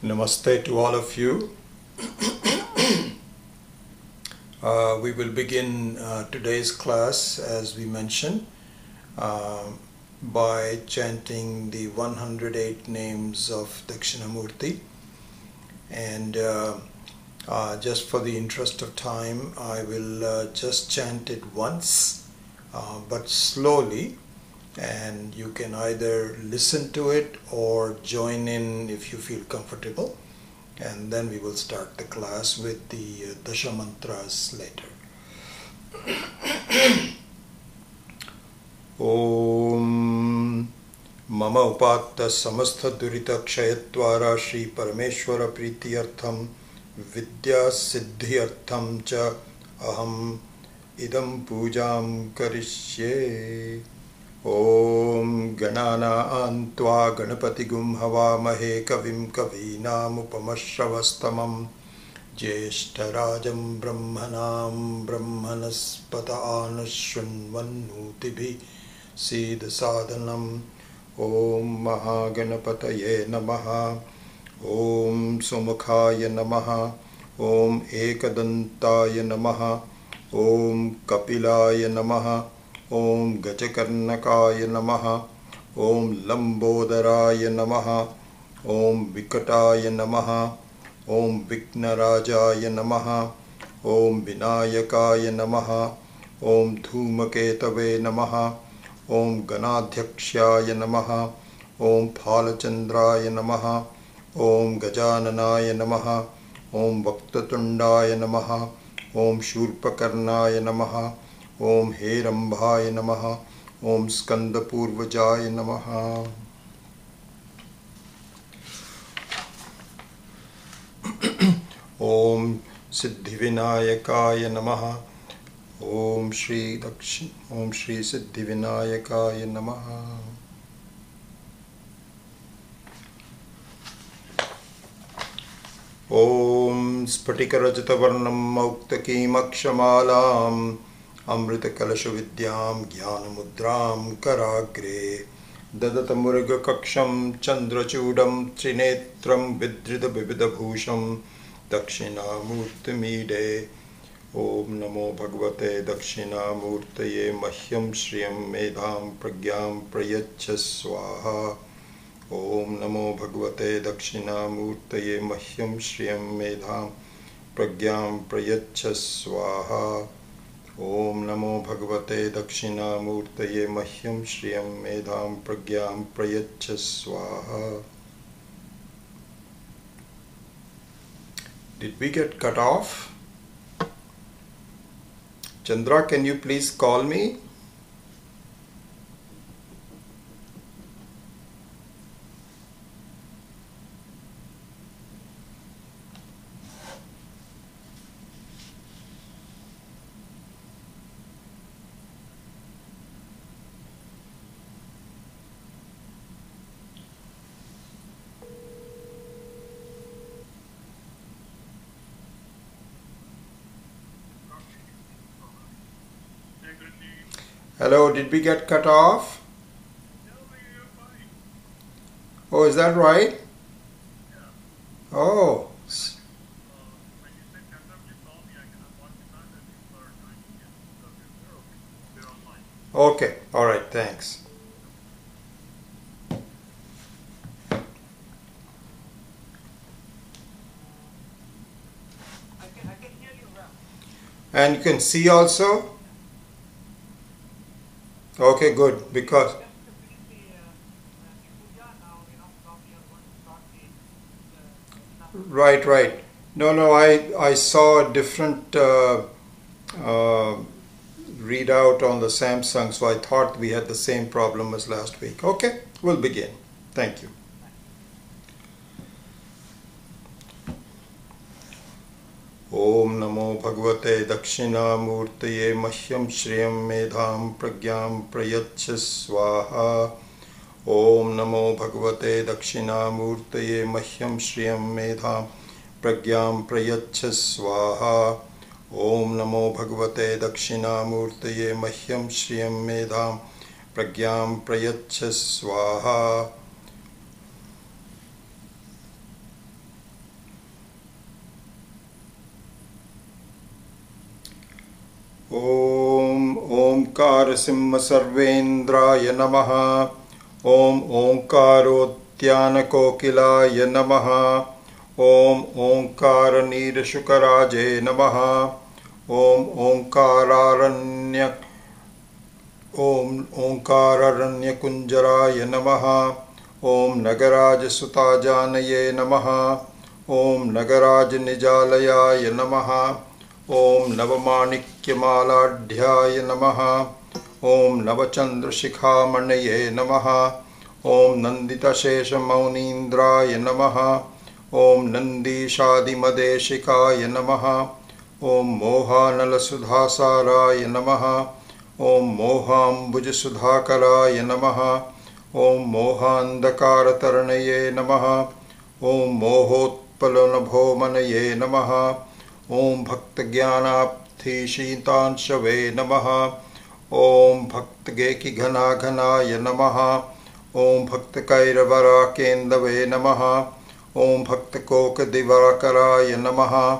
Namaste to all of you. We will begin today's class, as we mentioned, by chanting the 108 names of Dakshinamurti. And just for the interest of time, I will just chant it once, but slowly. And you can either listen to it or join in if you feel comfortable, and then we will start the class with the Dasha mantras later. Om Mama Upatta Samastha Durita Kshayatvara Shri Parameshwara Pritiyartham Vidya Siddhyartham Cha Aham Idam Pujam Karishye. Om Ganana Antva Ganapatigum Havamahe Kavim Kavinam Upamasravastamam Jeshtarajam Brahmanam Brahmanaspata Anashunvanutibhi Siddha Sadhanam. Om Mahaganapataye Namaha. Om Somukhaya Namaha. Om Ekadantaya Namaha. Om Kapilaya Namaha. Om Gajakarnakaya Namaha. Om Lambodaraya Namaha. Om Vikataya Namaha. Om Viknarajaya Namaha. Om Vinayakaya Namaha. Om Dhumaketave Namaha. Om Ganadhyakshaya Namaha. Om Phalachandraya Namaha. Om Gajananaya Namaha. Om Vaktatundaya Namaha. Om Shurpakarnaya Namaha. Om Herambhaya Namaha. Om Skandapurvajaya Namaha. Om Siddhivinayakaya Namaha. Om Shri Siddhivinayakaya Namaha. Om Spatikarajatavarnam Mauktakim Akshamalam Amrita Kalasha Vidyam Jnanamudram Karagre Dadatamurga Kaksham Chandrachudam Trinetram Vidrida Bibidabhusham Dakshinamurtimide. Om Namo Bhagavate Dakshinamurtaye Mahyam Shriyam Medham Pragyam Prayachya Swaha. Om Namo Bhagavate Dakshinamurtaye Mahyam Shriyam Medham Pragyam Prayachya Swaha. Om Namo Bhagavate Dakshinamurtaye Mahyam Shriyam Medham Pragyam Prayachya Swaha. Did we get cut off? Chandra, can you please call me? Hello, did we get cut off? Oh, is that right? Oh. Okay, all right, thanks. I can hear you well. And you can see also? Okay, good, because right. No, I saw a different readout on the Samsung, so I thought we had the same problem as last week. Okay, we'll begin. Thank you. Om Namo Bhagavate Dakshinamurtaye Mahyam Shriyam Medham Pragyam Prayachya Swaha. Om Namo Bhagavate Dakshinamurtaye Mahyam Shriyam Medham Pragyam Prayachya Swaha. Om Namo Bhagavate Dakshinamurtaye Mahyam Shriyam Medham Pragyam Prayachya Swaha. ओंकार सिंह सर्वेन्द्राय नमः। ओम ओंकारोद्यान कोकिलाय नमः। ओम ओंकार नीरशुकराजे नमः। ओम ओंकाररण्य कुंजराय नमः। ओम नगराज सुताजानये नमः। ओम नगराज निजालयाय नमः। ओम नवमाणिक्यमालाढ्याय नमः। ओम नवचंद्रशिखामणये नमः। ओम नंदितशेषमौनीन्द्राय नमः। ओम नंदीशादिमदेशिकाय नमः। ओम मोहानलसुधासाराय नमः। ओम मोहाम्बुजसुधाकराय नमः। ओम मोहान्धकारतरणये नमः। ओम मोहोत्पलनभोमनये नमः। ओम भक्तज्ञानाब्धिशीतांशवे नमः। ओम भक्तगेकिघनाघनाय नमः। ओम भक्तकैरवराकेन्दवे नमः। ओम भक्तकोकदिवाकराय नमः।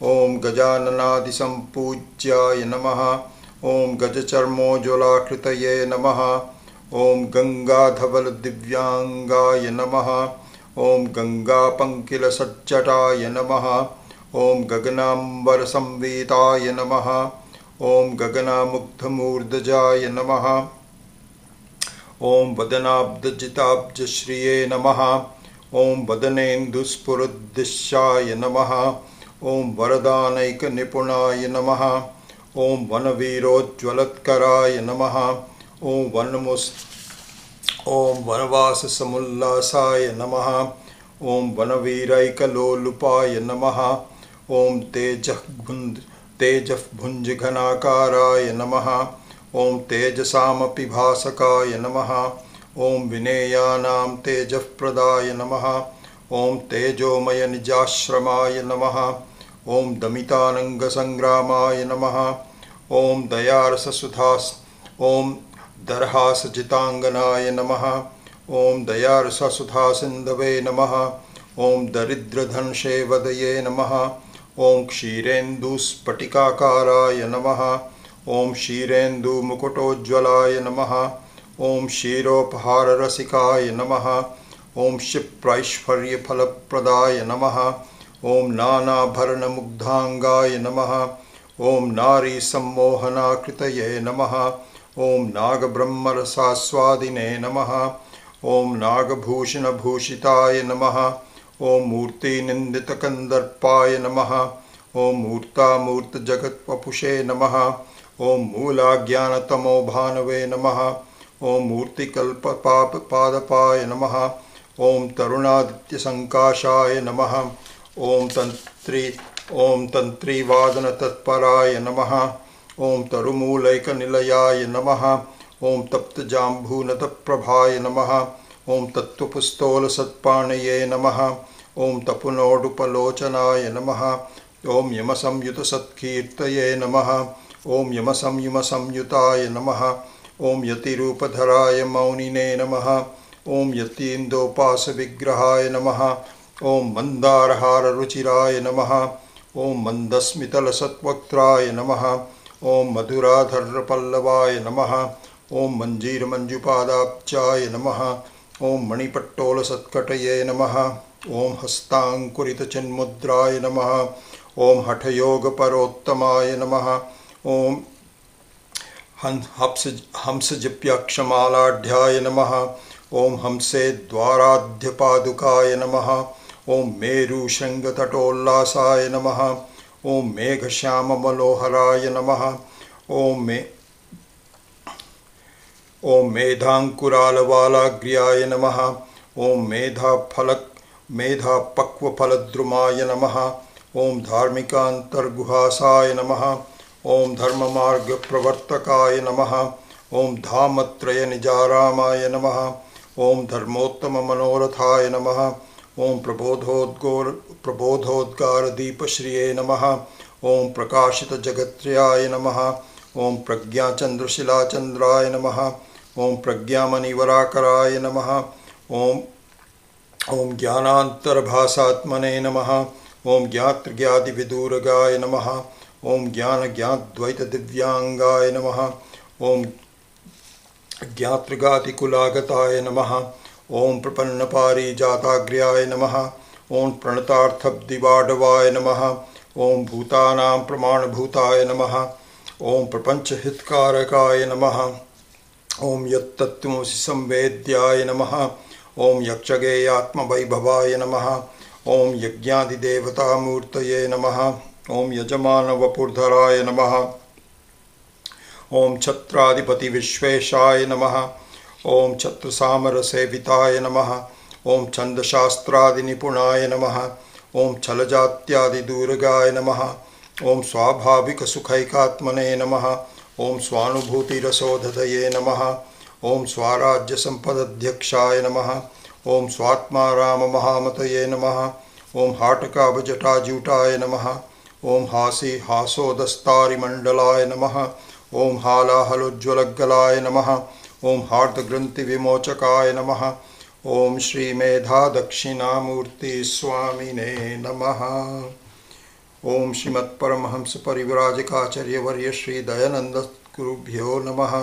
ओम गजाननादिसम्पूज्याय नमः। ओम गजचर्मोज्ज्वलाकृतये नमः। ओम गंगाधवलदिव्यांगाय नमः। ओम गंगापङ्किलसज्जटाय नमः। ओम गगनाम्बरसंवीताय नमः। ओम गगनामुग्धमूर्धजाय नमः। ओम वदनाब्धजिताब्जश्रिये नमः। ओम वदनेन्दुस्फुरद्दिशाय नमः। ओम वरदानैकनिपुणाय नमः। ओम वनवीरोज्ज्वलत्कराय नमः। ओम वनवाससमुल्लासाय नमः। ओम वनवीरैकलोलुपाय नमः। ओम तेजःभुञ्जघनाकाराय नमः। ओम तेजसामपि भासकाय नमः। ओम विनेयानां तेजःप्रदाय नमः। ओम तेजोमय निजाश्रमाय नमः। ओम दमितानङ्गसंग्रामाय नमः। ओम दर्हासजितांगनाय नमः। ओम दयारससुधासिन्धवे नमः। ओम दरिद्रधनसेवदये नमः। ओम क्षीरेन्दुस्फटिकाकाराय नमः। ओम क्षीरेन्दुमुकुटोज्ज्वलाय नमः। ओम क्षीरोपहाररसिकाय नमः। ओम क्षिप्रैश्वर्यफलप्रदाय नमः। ओम नानाभरणमुग्धांगाय नमः। ओम नारीसम्मोहनाकृतये नमः। ओम नागब्रह्मरसास्वादिने नमः। ओम नागभूषणभूषिताय नमः। ओम मूर्तिनिन्दितकन्दर्पाय नमः। ओम मूर्तामूर्तजगत्वपुषे नमः। ओम मूलाज्ञानतमोभानवे नमः। ओम मूर्तिकल्पपादपाय नमः। ओम तरुणादित्यसङ्काशाय नमः। ओम तन्त्रीवादनतत्पराय नमः। ओम तरुमूलैकनिलयाय नमः। ओम तप्तजाम्बूनतप्रभाय नमः। ओम तत्त्वपुस्तोलसत्पाणये नमः। ओम तपुनोडुपलोचनाय नमः। ओम यमसंयुतसत्कीर्तये नमः। ओम यमसंयुताय नमः। ओम यतिरूपधराय मौनिने नमः। ओम यतीन्दोपासविग्रहाय नमः। ओम मन्दारहाररुचिराय नमः। ओम मन्दस्मितलसत्वक्त्राय नमः। ओम मधुराधरपल्लवाय नमः। ओम मञ्जीरमञ्जुपादाब्जाय नमः। ओम मणिपट्टोलसत्कटये नमः। ओम हस्ताङ्कुरितचिन्मुद्राय नमः। ओम हठयोगपरोत्तमाय नमः। ओम हंसजिप्यक्षमालाढ्याय नमः। ओम हंसेद्वाराध्यपादुकाय नमः। ओम मेरुशृङ्गतटोल्लासाय नमः। ओम मेघश्याममनोहराय नमः। ओम मेधाङ्कुरालवालाग्र्याय नमः। ओम मेधापक्वफलद्रुमाय नमः। ओम धार्मिकान्तर्गुहासाय नमः। ओम धर्ममार्गप्रवर्तकाय नमः। ओम धामत्रयनिजारामाय नमः। ओम धर्मोत्तममनोरथाय नमः। ओम प्रबोधोद्गारदीपश्रिये नमः। ओम प्रकाशितजगत्त्रयाय नमः। ओम प्रज्ञाचन्द्रशिलाचन्द्राय नमः। ओम प्रज्ञामणिवराकराय नमः। ओम ज्ञानान्तरभासात्मने नमः। ओम ज्ञातृज्ञातिविदूरगाय नमः। ओम ज्ञानज्ञाद्वैतदिव्यांगाय नमः। ॐ ज्ञातृगातिकुलागताय नमः। ॐ प्रपन्नपारिजाताग्र्याय नमः। ॐ प्रणतार्थब्दिवाडवाय नमः। ॐ भूतानां प्रमाणभूताय नमः। ॐ प्रपञ्चहितकारकाय नमः। ॐ यत्तत्त्वमसि संवेद्याय नमः। ॐ यक्षगेयात्मवैभवाय नमः। ॐ यज्ञादिदेवतामूर्तये नमः। ॐ यजमानवपुर्धराय नमः। ॐ छत्राधिपतिविश्वेशाय नमः। ॐ छत्रसामरसेविताय नमः। ॐ छन्दशास्त्रादिनिपुणाय नमः। ॐ छलजात्यादिदूरगाय नमः। ॐ स्वाभाविकसुखैकात्मने नमः। ॐ स्वानुभूतिरसोधतये नमः। ॐ स्वाराज्यसम्पदध्यक्षाय नमः। ॐ स्वात्माराममहामतये नमः। ॐ हाटकाभजटाजूटाय नमः। ॐ हासोदस्तारिमण्डलाय नमः। ॐ हालाहलोज्ज्वलगलाय नमः। ॐ हार्दग्रन्थिविमोचकाय नमः। ॐ श्रीमेधादक्षिणामूर्तिस्वामिने नमः। ॐ श्रीमत्परमहंसपरिव्राजकाचार्यवर्य श्रीदयानन्दसद्गुरुभ्यो नमः।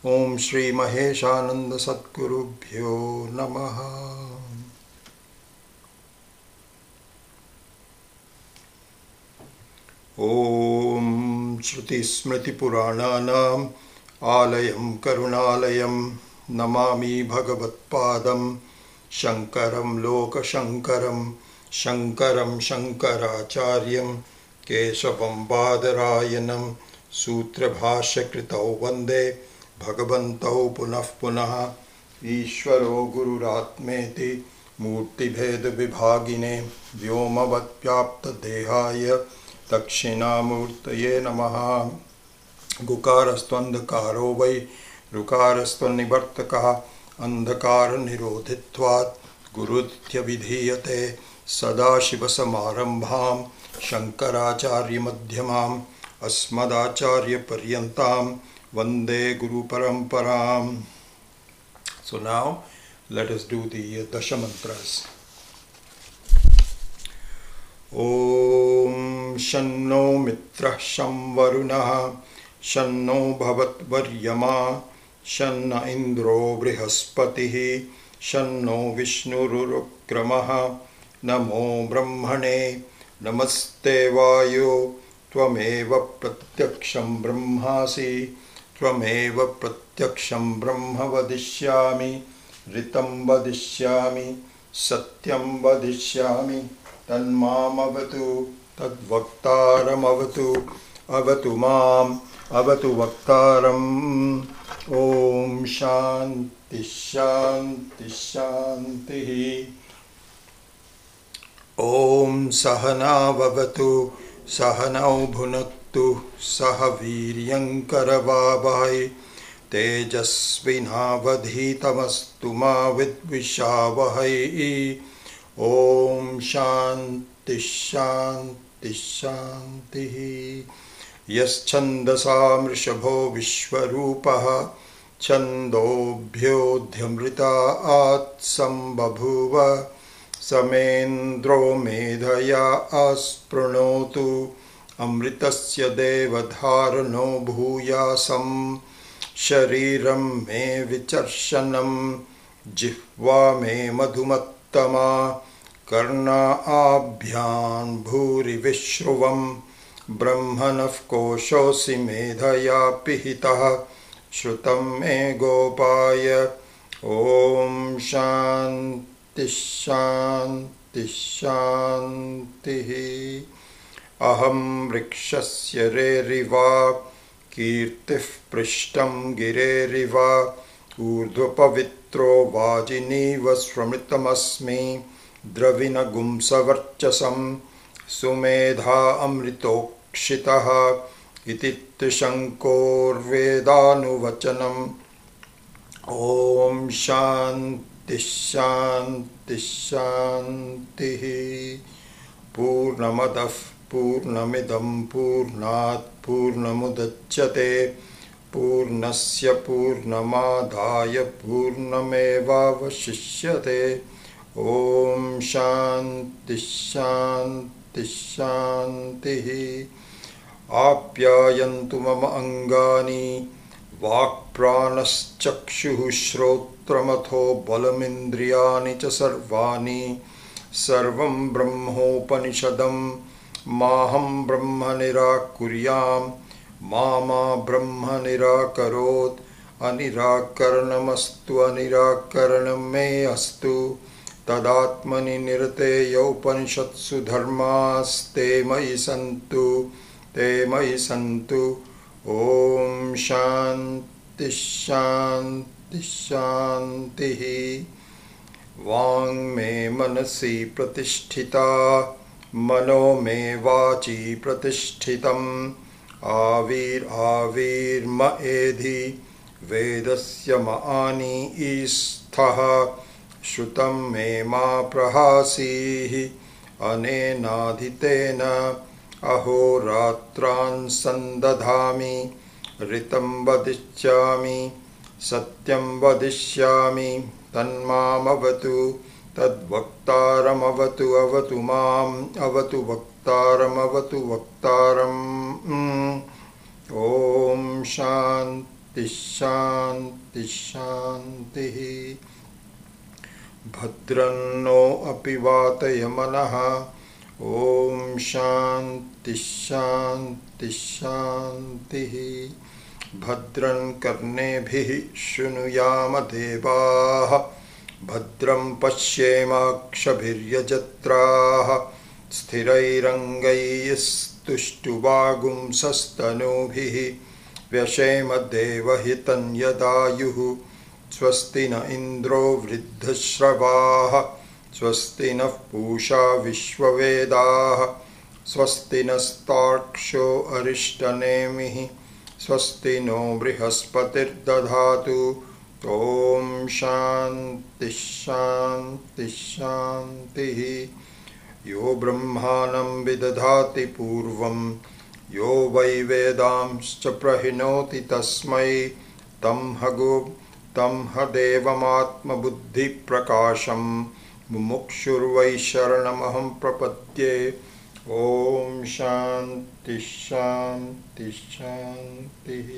ॐ श्रीमहेशानन्दसद्गुरुभ्यो नमः। ॐ श्रुतिस्मृतिपुराणानाम् आलयं करुणालयं नमामि भगवत्पादं शङ्करं लोकशङ्करं शङ्करं शङ्कराचार्यं केशवं बादरायणं सूत्रभाष्यकृतौ वन्दे भगवन्तौ पुनः पुनः। ईश्वरो गुरुरात्मेति मूर्तिभेदविभागिने व्योमवद्व्याप्तदेहाय दक्षिणामूर्तये नमः। गुकारस्त्वन्धकारो वै ऋकारस्त्वन्निवर्तकः अन्धकारनिरोधित्वात् गुरुत्यभिधीयते। सदाशिवसमारम्भां शङ्कराचार्यमध्यमाम् अस्मदाचार्यपर्यन्तां वन्दे गुरुपरम्पराम्. So now let us do the Dasha mantras. Om Shanno Mitrah Sham Varunah Shanno Bhavatvaryama Shanna Indro Brihaspatihi Shanno Vishnurukramah Namo Brahmane Namaste Vayo Tvameva Pratyaksham Brahmasi Tvameva Pratyaksham Brahma Vadishyami Ritam Vadishyami Satyam Vadishyami Tanmamavatu Tadvaktaramavatu Avatu Mam Avatu Vaktaram. Om Shanti Shanti Shanti. Om Sahana Vavatu Sahanau Bhunaktu Sahaviryankaravavahai Tejasvinavadhitamastu ma vidvishavahai. Om Shanti Shanti Shanti. Yaschandasam Rishabho Vishwarupaha Chandobhyodhyamritaat sambabhuva Samendro medhaya aspranotu Amritasya devadharano bhuyasam Shariram me vicharshanam Jihva me madhumattama Karna abhyan bhuri vishruvam Brahmanav koshosi medhaya pihitah Shrutam me gopaya. Om Shanti Shanti Shanti. Aham Rikshasya Reriva Kirtif Prishtam Gireriva Urdhvapavitro Vajiniva Swamritamasmi Dravina Gumsavarchasam Sumedha Amritokshitaha Ititishankor Vedanuvachanam. Om Shanti Shanti Shanti. Purnamadav Purnamidam Purnat Purnamudachyate Purnasya Purnamadhaya Purnamevavashishyate. Om Shanti Shanti Shanti. Apyayantu mama angani वाक्प्राणश्चक्षुः श्रोत्रमथो बलमिन्द्रियाणि च सर्वाणि सर्वं ब्रह्मोपनिषदं माहं ब्रह्म निराकुर्यां मा ब्रह्म निराकरोत् अनिराकरणमस्तु अनिराकरणं मे अस्तु तदात्मनि निरतेयोपनिषत्सु धर्मास्ते मयि सन्तु ॐ शान्ति शान्ति शान्तिः वाङ् मे मनसि प्रतिष्ठिता मनो मे वाचि प्रतिष्ठितम् आविर्म एधि वेदस्य मानि ईस्थः श्रुतं मे मा प्रहासीः अनेनाधितेन अहोरात्रान् सन्दधामि ऋतं वदिष्यामि सत्यं वदिष्यामि तन्मामवतु तद्वक्तारमवतु अवतु माम् अवतु वक्तारमवतु वक्तारम् ॐ शान्ति शान्ति शान्तिः भद्रन्नो अपि वातयमनः ॐ शान्ति शान्ति शान्तिः भद्रं कर्णेभिः शृणुयाम देवाः भद्रं पश्येमाक्षभिर्यजत्राः स्थिरैरङ्गैस्तुष्टुवागुंसस्तनूभिः व्यशेम देवहितं यदायुः स्वस्ति न इन्द्रो वृद्धश्रवाः स्वस्ति नः पूषा विश्ववेदाः स्वस्ति नस्तार्क्ष्यो अरिष्टनेमिः स्वस्ति नो बृहस्पतिर्दधातु ॐ शान्ति शान्ति शान्तिः यो ब्रह्माणं विदधाति पूर्वं यो वै वेदांश्च प्रहिणोति तस्मै तं ह देवमात्मबुद्धिप्रकाशं मुमुक्षुर्वै शरणमहं प्रपद्ये ॐ शान्ति शान्ति शान्तिः.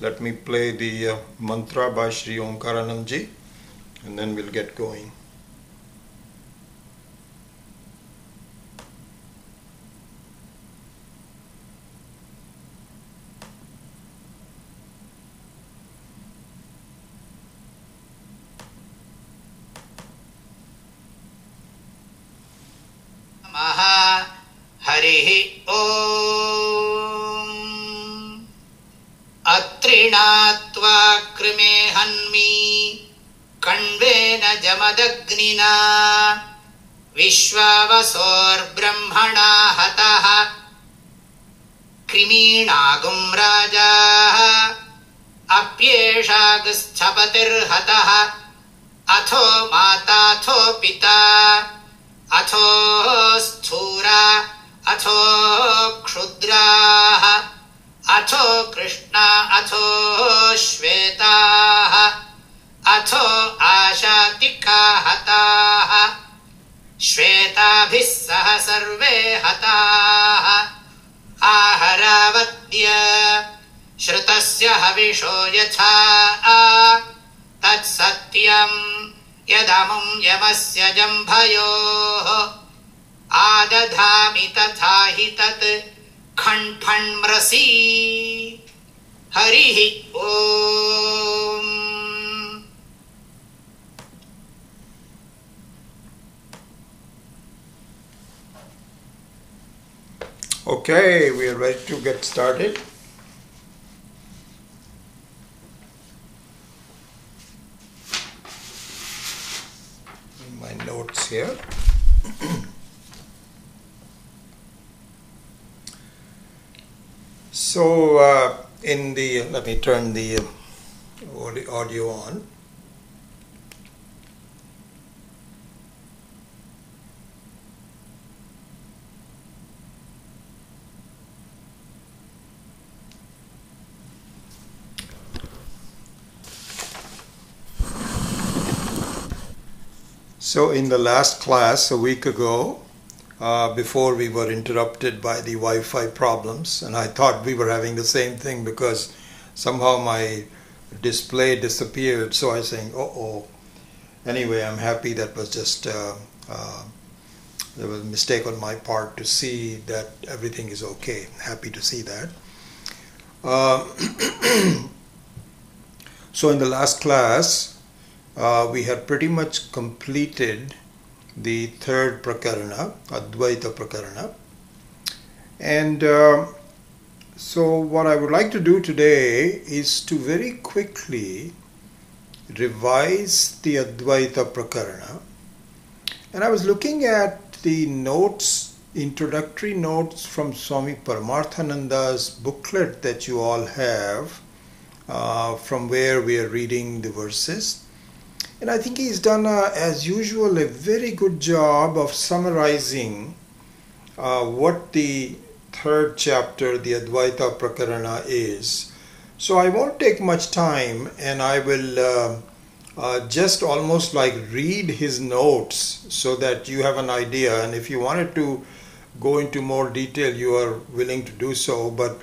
Let me play the mantra by Sri Omkaranandji and then we'll get going. हरिः ॐ अत्रिणात्वा कृमे हन्मि कण्वेन जमदग्निना विश्वावसोर्ब्रह्मणा हतः कृमीणागुं राजा अप्येषागस्थपतिर्हतः अथो माताथो पिता अथो स्थूरा अथो क्षुद्राः अथो कृष्णा अथो श्वेताः अथो आशातिका हताः श्वेताभिः सह सर्वे हताः आहरावद्य श्रुतस्य हविषो यथा तत्सत्यम् यदमुं यमस्य जम्भयोः आदधामि तथा हि तत् खण्फण्म्रसी हरिः ॐ. Okay, we are ready to get started. My notes here. So let me turn the audio on. So in the last class a week ago, before we were interrupted by the Wi-Fi problems, and I thought we were having the same thing because somehow my display disappeared. So I was saying, oh. Anyway, I'm happy that was just there was a mistake on my part to see that everything is okay. Happy to see that. So in the last class, we had pretty much completed the third prakarana, Advaita prakarana. And so what I would like to do today is to very quickly revise the Advaita prakarana. And I was looking at the notes, introductory notes from Swami Paramarthananda's booklet that you all have, from where we are reading the verses. And I think he's done, as usual, a very good job of summarizing what the third chapter, the Advaita Prakarana, is. So I won't take much time, and I will just almost like read his notes so that you have an idea. And if you wanted to go into more detail, you are willing to do so. But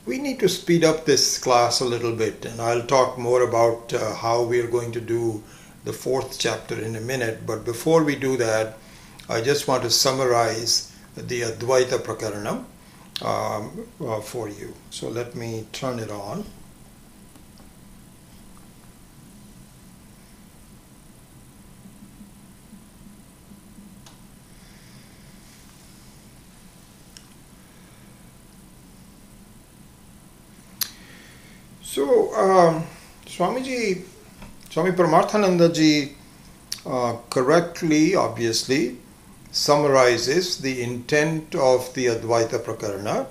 we need to speed up this class a little bit, and I'll talk more about how we are going to do the fourth chapter in a minute. But before we do that, I just want to summarize the Advaita Prakarana for you. So let me turn it on. So Swami Paramarthananda ji correctly, obviously, summarizes the intent of the Advaita Prakarana,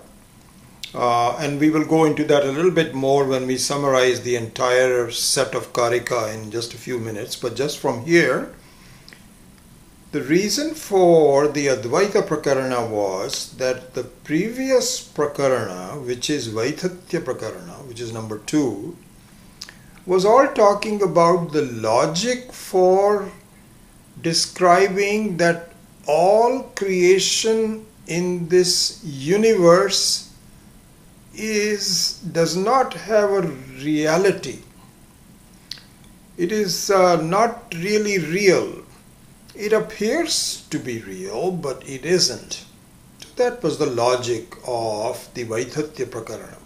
and we will go into that a little bit more when we summarize the entire set of Karika in just a few minutes. But just from here, the reason for the Advaita Prakarana was that the previous Prakarana, which is Vaithatya Prakarana, which is number 2, was all talking about the logic for describing that all creation in this universe does not have a reality. It is not really real. It appears to be real, but it isn't. So that was the logic of the Vaithatya Prakarana.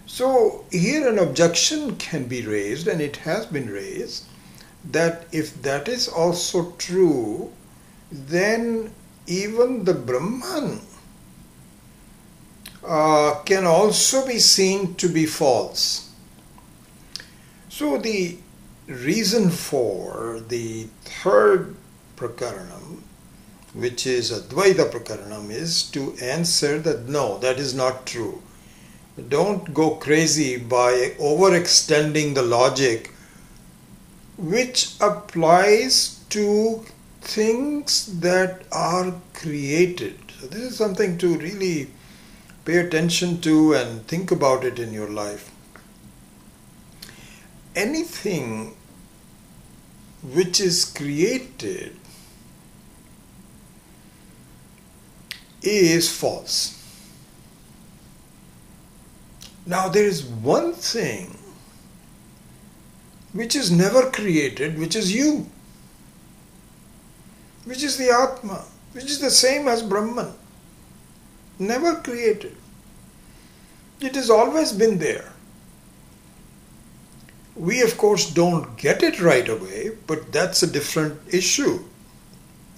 So here an objection can be raised, and it has been raised, that if that is also true, then even the Brahman can also be seen to be false. So the reason for the third Prakaranam, which is Advaita Prakaranam, is to answer that no, that is not true. Don't go crazy by overextending the logic, which applies to things that are created. So this is something to really pay attention to and think about it in your life. Anything which is created is false. Now there is one thing which is never created, which is you, which is the Atma, which is the same as Brahman, never created. It has always been there. We of course don't get it right away, but that's a different issue.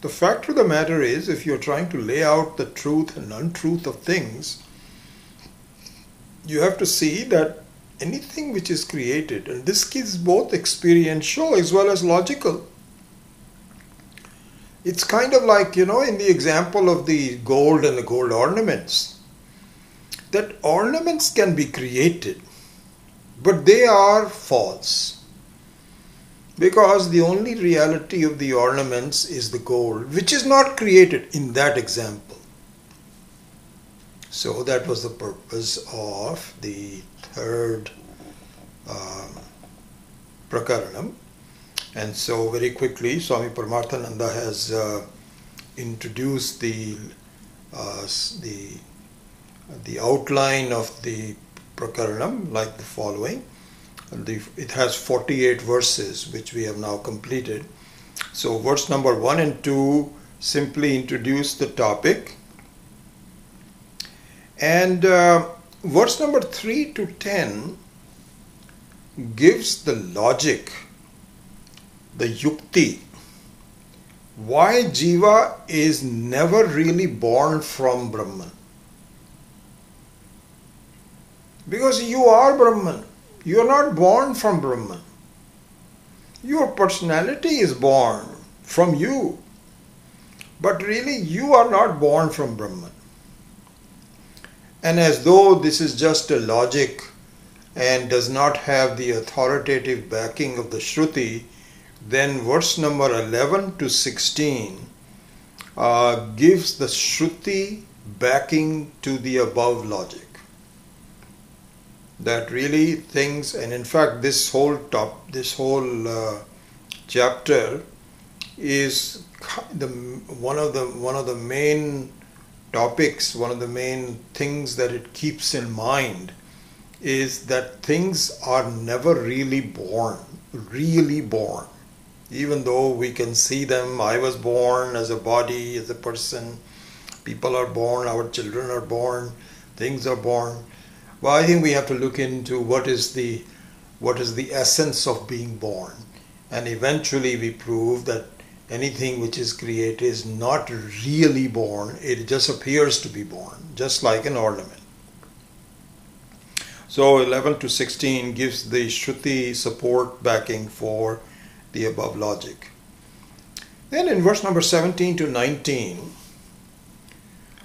The fact of the matter is, if you're trying to lay out the truth and untruth of things, you have to see that anything which is created, and this is both experiential as well as logical. It's kind of like, in the example of the gold and the gold ornaments, that ornaments can be created, but they are false. Because the only reality of the ornaments is the gold, which is not created in that example. So that was the purpose of the third Prakaranam. And so very quickly, Swami Paramarthananda has introduce the outline of the Prakaranam like the following. It has 48 verses which we have now completed. So verse number 1 and 2 simply introduce the topic, and verse number 3 to 10 gives the logic, the yukti, why Jiva is never really born from Brahman. Because you are Brahman. You are not born from Brahman. Your personality is born from you. But really you are not born from Brahman. And as though this is just a logic and does not have the authoritative backing of the Shruti, then verse number 11 to 16 gives the Shruti backing to the above logic. That really things, and in fact this whole chapter is one of the main topics, one of the main things that it keeps in mind is that things are never really born. Even though we can see them, I was born as a body, as a person, people are born, our children are born, things are born. Well, I think we have to look into what is the essence of being born, and eventually we prove that anything which is created is not really born, it just appears to be born, just like an ornament. So 11 to 16 gives the Shruti support backing for the above logic. Then in verse number 17 to 19,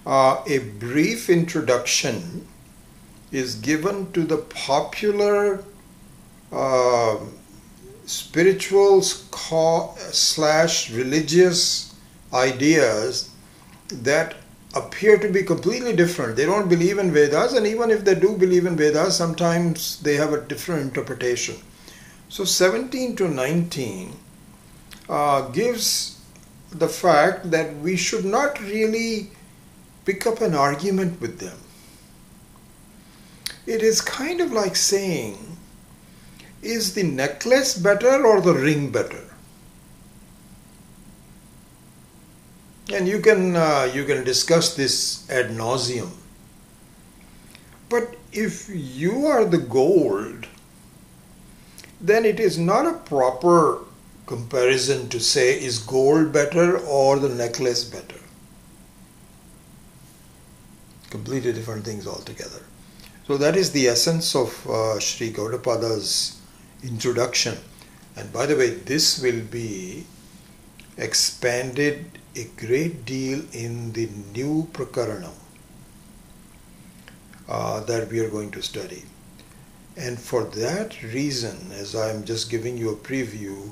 a brief introduction is given to the popular spiritual / religious ideas that appear to be completely different. They don't believe in Vedas, and even if they do believe in Vedas, sometimes they have a different interpretation. So 17 to 19 gives the fact that we should not really pick up an argument with them. It is kind of like saying, is the necklace better or the ring better? And you can discuss this ad nauseum. But if you are the gold, then it is not a proper comparison to say, is gold better or the necklace better? Completely different things altogether. So that is the essence of Sri Gaudapada's introduction. And by the way, this will be expanded a great deal in the new Prakaranam that we are going to study. And for that reason, as I am just giving you a preview,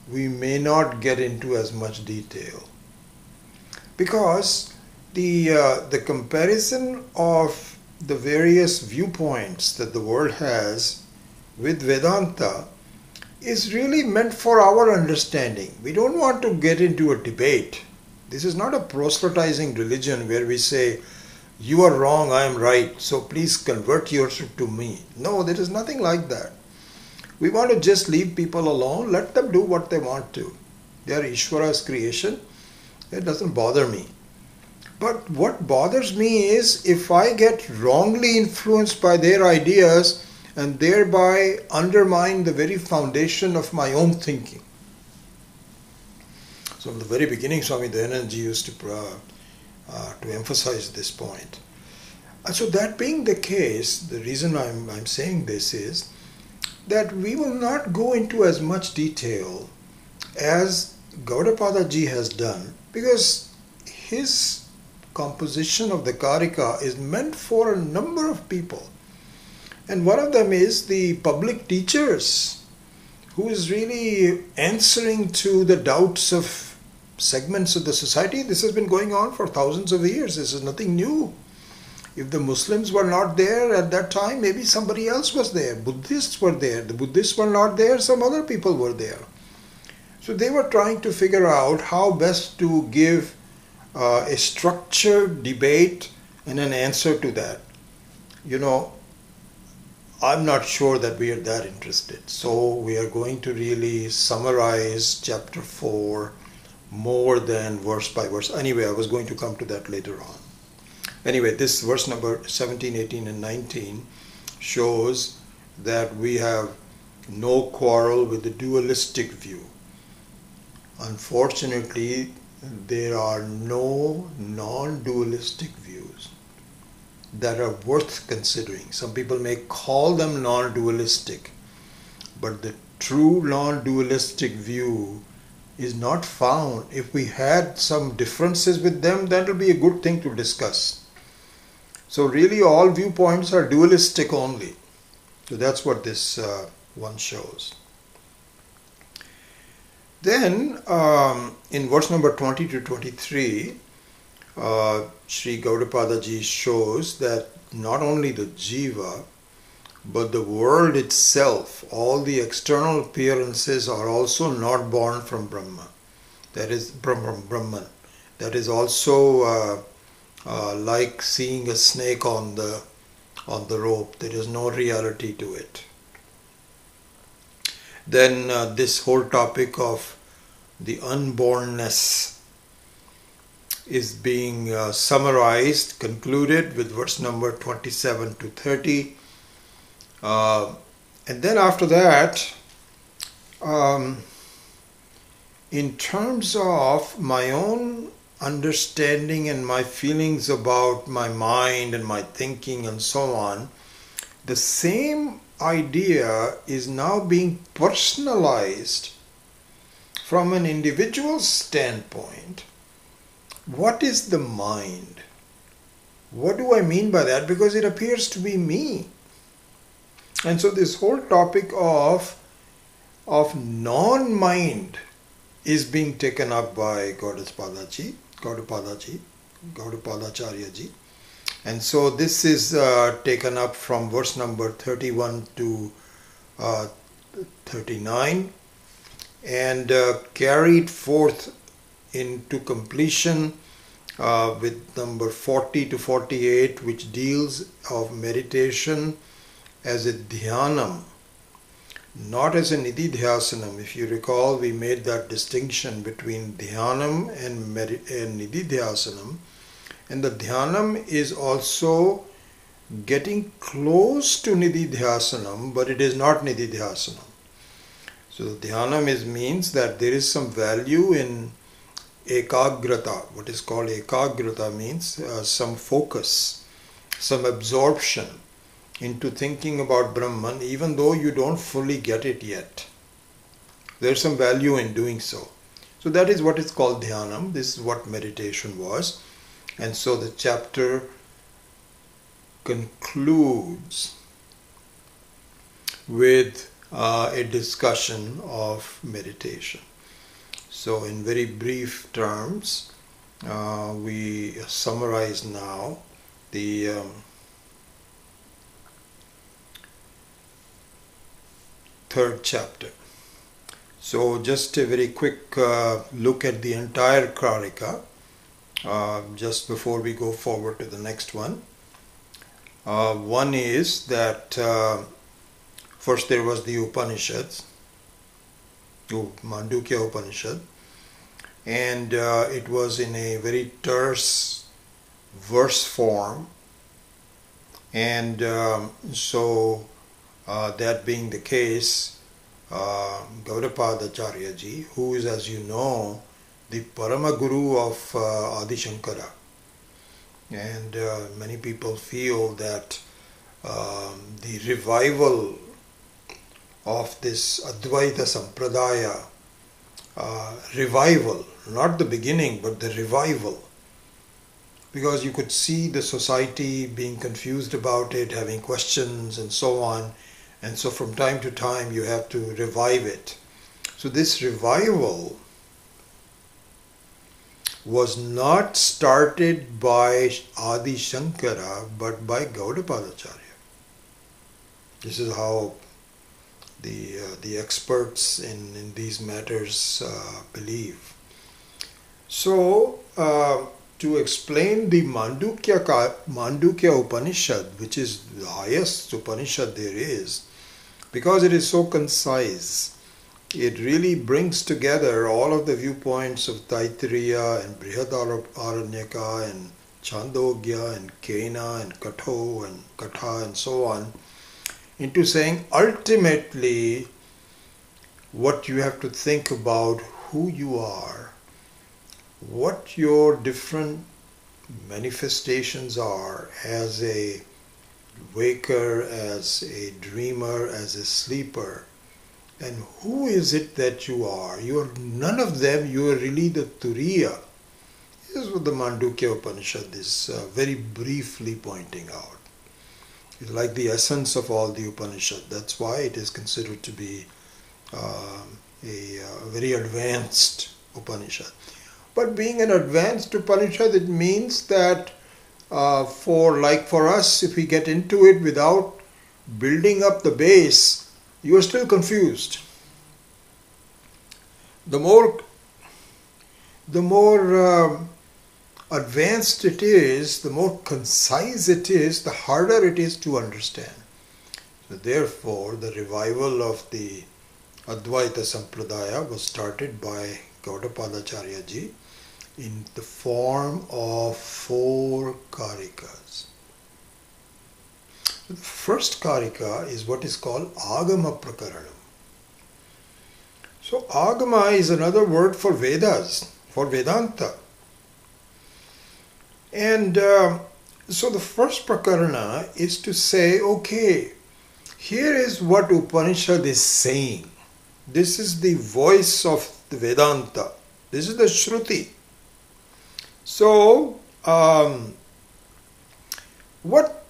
we may not get into as much detail. Because the comparison of the various viewpoints that the world has with Vedanta is really meant for our understanding. We don't want to get into a debate. This is not a proselytizing religion where we say, you are wrong, I am right, so please convert yourself to me. No, there is nothing like that. We want to just leave people alone, let them do what they want to. They are Ishvara's creation. It doesn't bother me. But what bothers me is if I get wrongly influenced by their ideas and thereby undermine the very foundation of my own thinking. So from the very beginning, Swami Dayananda used to emphasize this point. And so that being the case, the reason I'm saying this is that we will not go into as much detail as Gaudapada ji has done, because his composition of the Karika is meant for a number of people. And one of them is the public teachers, who is really answering to the doubts of segments of the society. This has been going on for thousands of years. This is nothing new. If the Muslims were not there at that time, maybe somebody else was there. Buddhists were there. The Buddhists were not there, some other people were there. So they were trying to figure out how best to give a structured debate and an answer to that. I'm not sure that we are that interested. So we are going to really summarize chapter 4 more than verse by verse. Anyway, I was going to come to that later on. Anyway, this verse number 17, 18 and 19 shows that we have no quarrel with the dualistic view. Unfortunately, there are no non-dualistic views that are worth considering. Some people may call them non-dualistic, but the true non-dualistic view is not found. If we had some differences with them, that will be a good thing to discuss. So really all viewpoints are dualistic only. So that's what this one shows. Then in verse number 20 to 23, Sri Gaudapada Ji shows that not only the jiva, but the world itself, all the external appearances are also not born from Brahma. That is from Brahman. That is also like seeing a snake on the rope. There is no reality to it. Then this whole topic of the unbornness is being summarized, concluded with verse number 27 to 30. And then after that, in terms of my own understanding and my feelings about my mind and my thinking and so on, the same idea is now being personalized from an individual standpoint. What is the mind? What do I mean by that? Because it appears to be me. And so this whole topic of non-mind is being taken up by Gaudapadacharya Ji. And so this is taken up from verse number 31 to 39 and carried forth into completion with number 40 to 48, which deals of meditation as a dhyanam, not as a nididhyasanam. If you recall, we made that distinction between dhyanam and nididhyasanam. And the dhyanam is also getting close to nididhyasanam, but it is not nididhyasanam. So dhyanam means that there is some value in ekagrata. What is called ekagrata means some focus, some absorption into thinking about Brahman, even though you don't fully get it yet. There's some value in doing so. So that is what is called dhyanam. This is what meditation was. And so the chapter concludes with a discussion of meditation. So in very brief terms, we summarize now the third chapter. So just a very quick look at the entire Karika just before we go forward to the next one. One is that first there was the Upanishads, Mandukya Upanishad, and it was in a very terse verse form, and so that being the case, Gaudapadacharya Ji, who is, as you know, the Parama Guru of Adi Shankara, and many people feel that the revival of this Advaita Sampradaya, revival, not the beginning but the revival, because you could see the society being confused about it, having questions and so on, and so from time to time you have to revive it. So this revival was not started by Adi Shankara but by Gaudapadacharya. This is how the experts in these matters believe. So to explain the Mandukya Upanishad, which is the highest Upanishad there is, because it is so concise. It really brings together all of the viewpoints of Taittiriya and Brihadaranyaka and Chandogya and Kena and Katho and Katha and so on, into saying ultimately what you have to think about who you are, what your different manifestations are as a waker, as a dreamer, as a sleeper, and who is it that you are. You are none of them, you are really the Turiya. This is what the Mandukya Upanishad is very briefly pointing out. It's like the essence of all the Upanishad. That's why it is considered to be a very advanced Upanishad. But being an advanced Upanishad, it means that for us, if we get into it without building up the base, you are still confused. The more advanced it is, the more concise it is, the harder it is to understand. So therefore, the revival of the Advaita Sampradaya was started by Gaudapadacharya ji in the form of 4 Karikas. The first Karika is what is called Agama Prakaranam. So Agama is another word for Vedas, for Vedanta. And so the first Prakarana is to say, okay, here is what Upanishad is saying. This is the voice of the Vedanta. This is the Shruti. So, what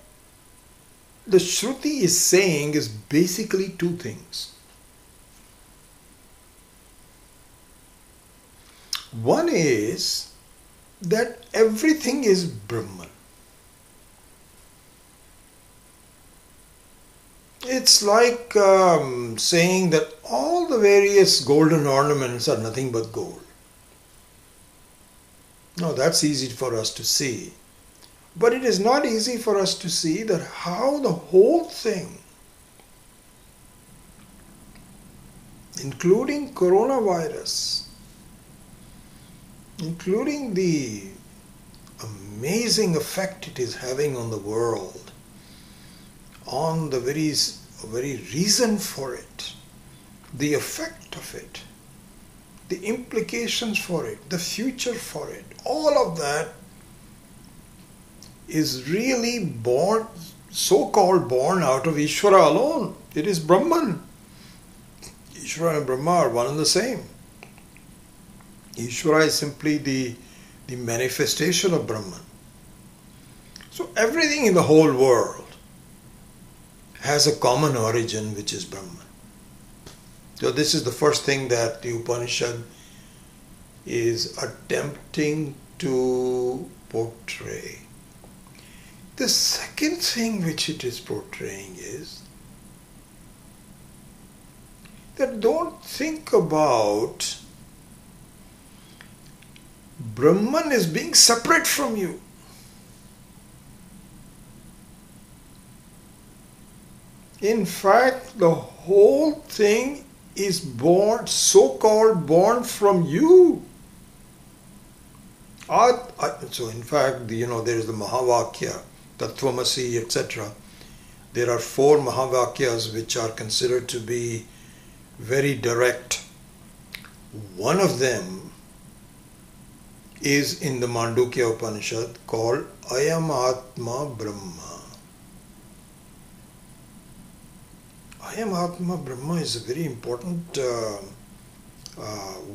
the Shruti is saying is basically 2 things. One is that everything is Brahman. It's like saying that all the various golden ornaments are nothing but gold. Now that's easy for us to see. But it is not easy for us to see that how the whole thing, including coronavirus, including the amazing effect it is having on the world, on the very reason for it, the effect of it, the implications for it, the future for it, all of that is really born, so-called born out of Ishvara alone. It is Brahman. Ishvara and Brahma are one and the same. Ishvara is simply the manifestation of Brahman. So everything in the whole world has a common origin, which is Brahman. So this is the first thing that the Upanishad is attempting to portray. The second thing which it is portraying is that don't think about Brahman as being separate from you. In fact, the whole thing is born, so-called born from you. So in fact, there is the Mahavakya, Tattvamasi, etc. There are 4 Mahavakyas which are considered to be very direct. One of them is in the Mandukya Upanishad called Ayam Atma Brahma. Ayam Atma Brahma is a very important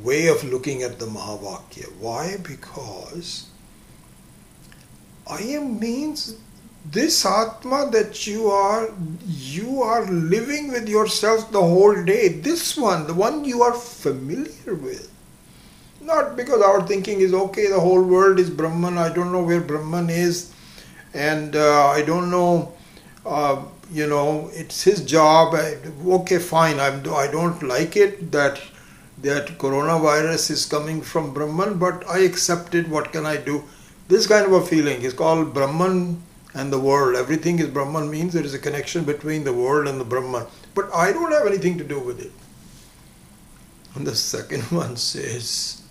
way of looking at the Mahavakya. Why? Because Ayam means this Atma that you are living with yourself the whole day. This one, the one you are familiar with. Not because our thinking is, okay, the whole world is Brahman, I don't know where Brahman is, and I don't know, it's his job. Okay, fine, I don't like it that coronavirus is coming from Brahman, but I accept it, what can I do? This kind of a feeling is called Brahman and the world. Everything is Brahman means there is a connection between the world and the Brahman. But I don't have anything to do with it. And the second one says,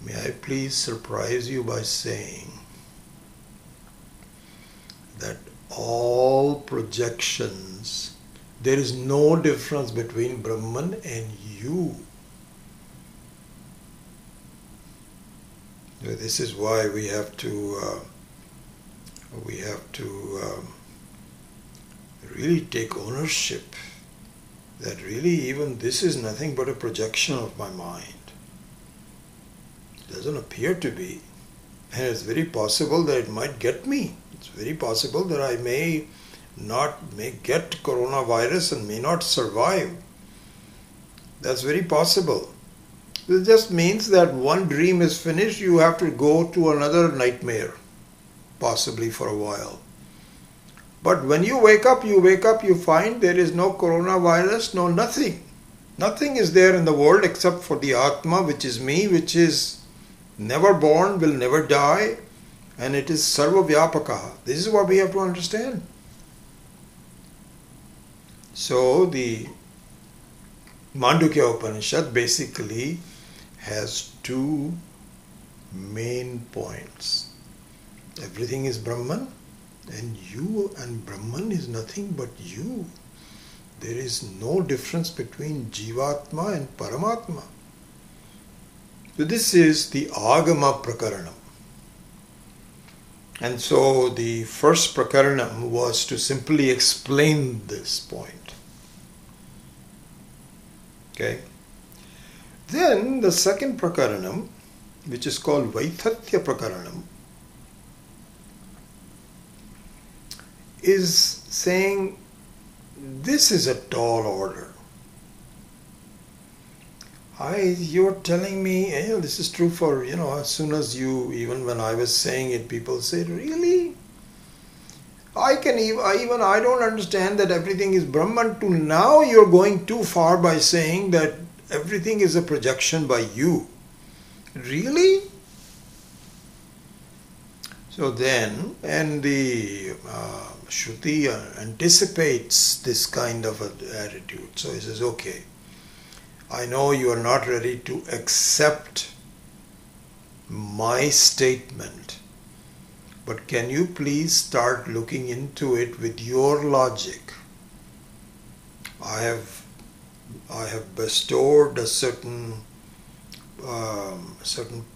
may I please surprise you by saying that all projections, there is no difference between Brahman and you. This is why we have to really take ownership that really even this is nothing but a projection of my mind. It doesn't appear to be, and it's very possible that it might get me. It's very possible that I may get coronavirus and may not survive. That's very possible. It just means that one dream is finished, you have to go to another nightmare, possibly for a while. But when you wake up, you find there is no coronavirus, no nothing. Nothing is there in the world except for the Atma, which is me, which is never born, will never die, and it is Sarva Vyapaka. This is what we have to understand. So the Mandukya Upanishad basically has two main points. Everything is Brahman, and you and Brahman is nothing but you. There is no difference between Jivatma and Paramatma. So this is the Agama Prakaranam. And so the first Prakaranam was to simply explain this point. Okay. Then the second Prakaranam, which is called Vaithatya Prakaranam, is saying this is a tall order. You're telling me, this is true for, as soon as even when I was saying it, people said, really? I don't understand that everything is Brahman. To now you're going too far by saying that everything is a projection by you. Really? So then, and the Shruti anticipates this kind of attitude. So he says, okay, I know you are not ready to accept my statement, but can you please start looking into it with your logic? I have bestowed a certain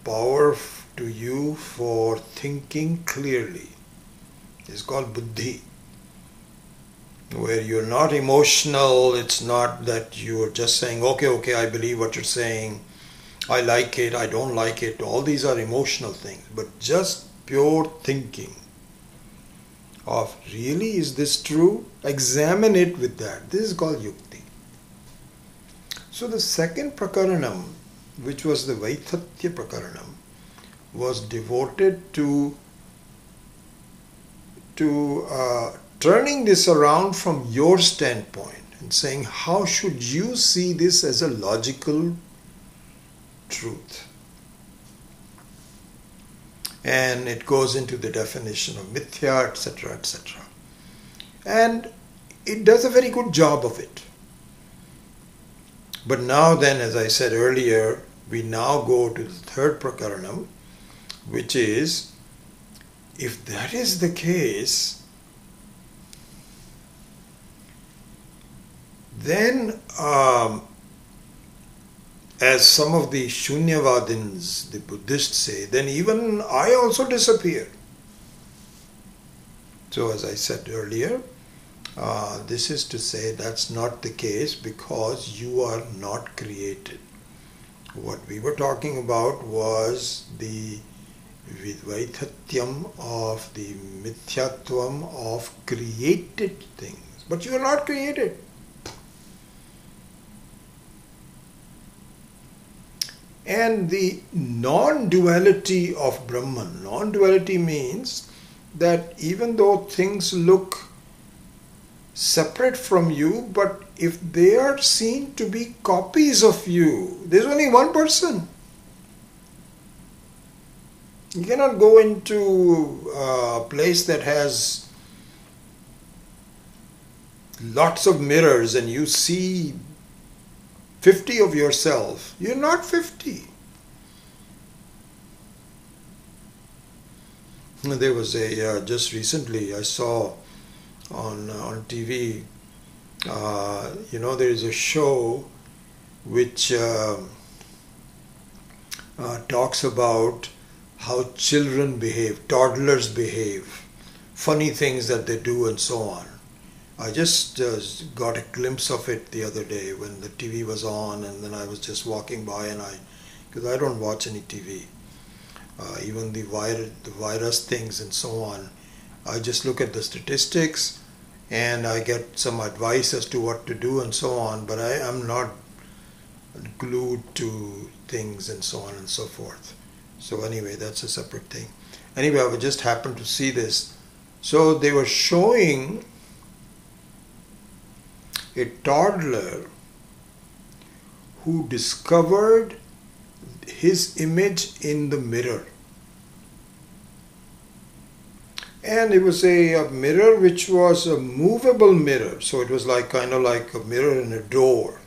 power to you for thinking clearly. It's called buddhi, where you're not emotional. It's not that you're just saying, okay, I believe what you're saying, I like it, I don't like it. All these are emotional things, but just pure thinking of really, is this true? Examine it with that. This is called yukti. So the second prakaranam, which was the Vaithatya prakaranam, was devoted to turning this around from your standpoint and saying, how should you see this as a logical truth? And it goes into the definition of mithya, etc., etc. And it does a very good job of it. But now then, as I said earlier, we now go to the third prakaranam, which is, if that is the case, then as some of the Shunyavadins, the Buddhists say, then even I also disappear. So as I said earlier, this is to say that's not the case because you are not created. What we were talking about was the Vaithatyam of the Mithyatvam of created things. But you are not created. And the non-duality of Brahman. Non-duality means that even though things look separate from you, but if they are seen to be copies of you, there's only one person. You cannot go into a place that has lots of mirrors and you see 50 of yourself. You're not 50. There was just recently I saw on TV, there is a show which talks about how children behave, toddlers behave, funny things that they do and so on. I just got a glimpse of it the other day when the TV was on, and then I was just walking by, and because I don't watch any TV, even the virus things and so on, I just look at the statistics and I get some advice as to what to do and so on, but I am not glued to things and so on and so forth. So anyway, that's a separate thing. Anyway, I just happened to see this. So they were showing a toddler who discovered his image in the mirror. And it was a mirror which was a movable mirror. So it was kind of like a mirror in a door.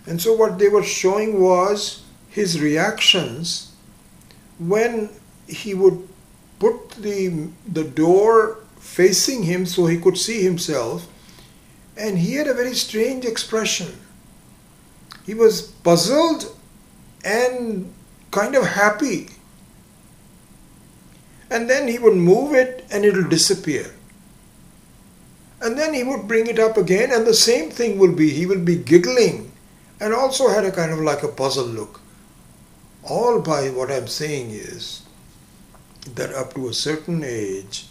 And so what they were showing was his reactions when he would put the door facing him so he could see himself, and he had a very strange expression. He was puzzled and kind of happy. And then he would move it and it will disappear. And then he would bring it up again and the same thing will be, he will be giggling and also had a kind of like a puzzled look. All by what I'm saying is that up to a certain age,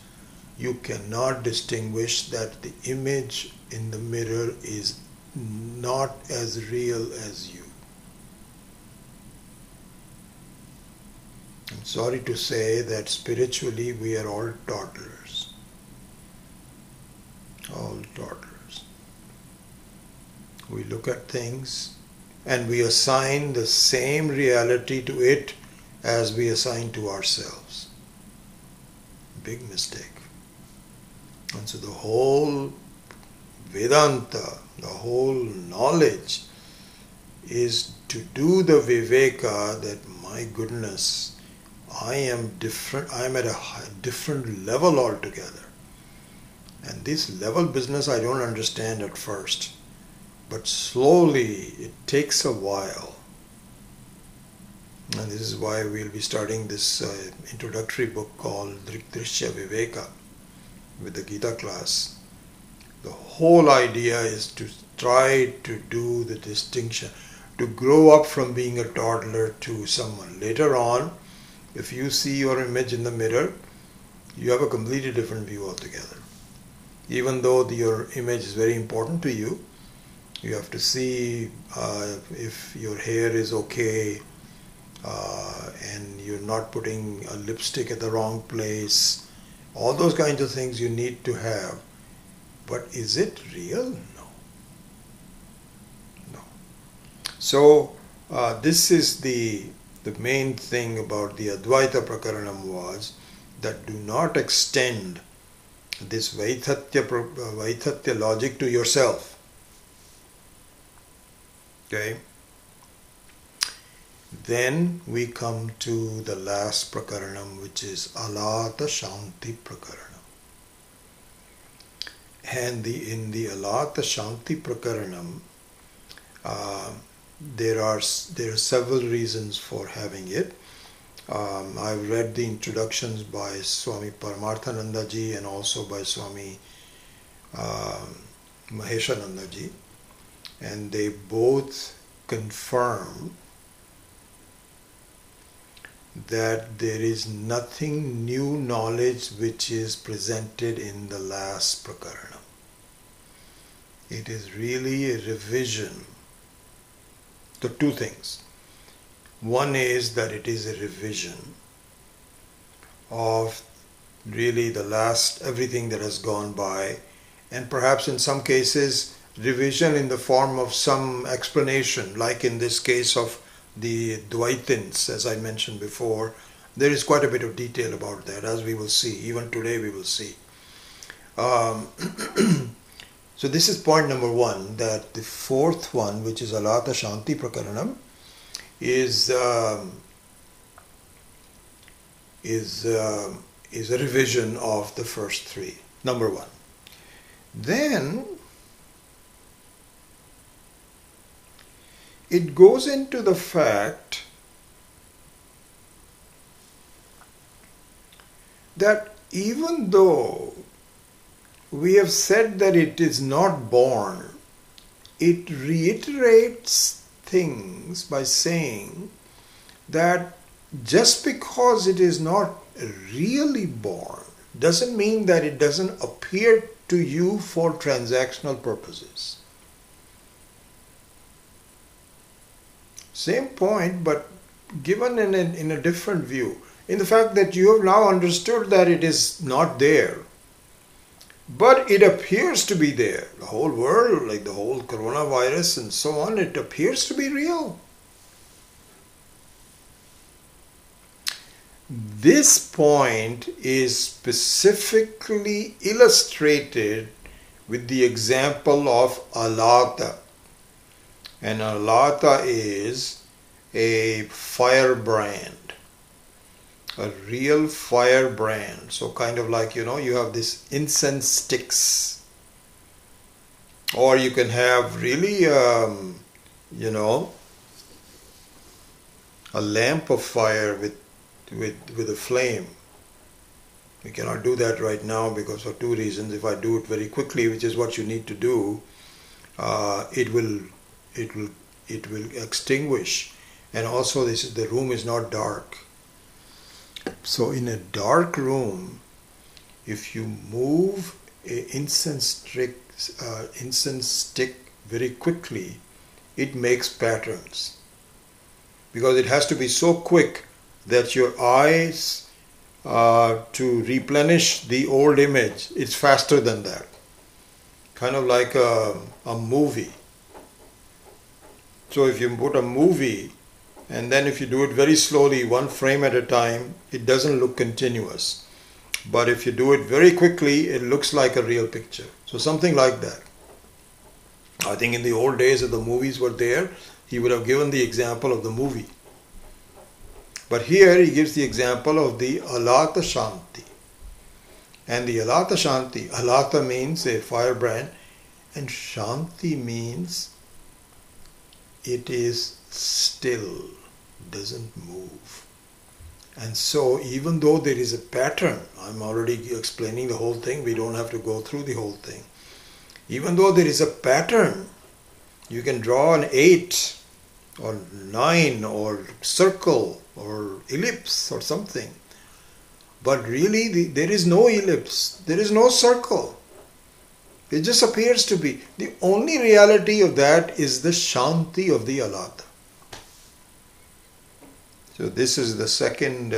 you cannot distinguish that the image in the mirror is not as real as you. I'm sorry to say that spiritually we are all toddlers. All toddlers. We look at things and we assign the same reality to it as we assign to ourselves. Big mistake. And so the whole Vedanta, the whole knowledge is to do the Viveka that, my goodness, I am different, I am at a different level altogether. And this level business I don't understand at first. But slowly, it takes a while. And this is why we'll be starting this introductory book called Drishya Viveka with the Gita class. The whole idea is to try to do the distinction, to grow up from being a toddler to someone. Later on, if you see your image in the mirror, you have a completely different view altogether. Even though your image is very important to you, you have to see if your hair is okay and you're not putting a lipstick at the wrong place. All those kinds of things you need to have. But is it real? No. No. So this is the main thing about the Advaita Prakaranam was that do not extend this Vaithatya logic to yourself. Okay? Then we come to the last Prakaranam, which is Alata Shanti Prakaranam. And in the Alata Shanti Prakaranam, there are several reasons for having it. I've read the introductions by Swami Paramarthananda ji and also by Swami Maheshananda ji, and they both confirm that there is nothing new knowledge which is presented in the last Prakaranam. It is really a revision. So two things. One is that it is a revision of really the last, everything that has gone by, and perhaps in some cases revision in the form of some explanation, like in this case of the Dvaitins, as I mentioned before, There is quite a bit of detail about that, as we will see. Even today we will see. So this is point number one, that the fourth one, which is Alata Shanti Prakaranam, is a revision of the first three. Number one. Then it goes into the fact that even though we have said that it is not born, it reiterates things by saying that just because it is not really born doesn't mean that it doesn't appear to you for transactional purposes. Same point, but given in a different view. In the fact that you have now understood that it is not there, but it appears to be there. The whole world, like the whole coronavirus and so on, it appears to be real. This point is specifically illustrated with the example of alata. And alata is a firebrand. A real firebrand. So kind of like, you have this incense sticks. Or you can have really, a lamp of fire with a flame. We cannot do that right now because of two reasons. If I do it very quickly, which is what you need to do, it will extinguish. And also the room is not dark. So in a dark room, if you move an incense stick very quickly, it makes patterns. Because it has to be so quick that your eyes, to replenish the old image, it's faster than that. Kind of like a movie. So if you put a movie, and then if you do it very slowly, one frame at a time, it doesn't look continuous. But if you do it very quickly, it looks like a real picture. So something like that. I think in the old days, if the movies were there, he would have given the example of the movie. But here he gives the example of the Alata Shanti. And the Alata Shanti, Alata means a firebrand, and Shanti means it is still, doesn't move. And so even though there is a pattern, I'm already explaining the whole thing, we don't have to go through the whole thing. Even though there is a pattern, you can draw an 8 or 9 or circle or ellipse or something. But really there is no ellipse, there is no circle. It just appears to be. The only reality of that is the Shanti of the Alata. So this is the second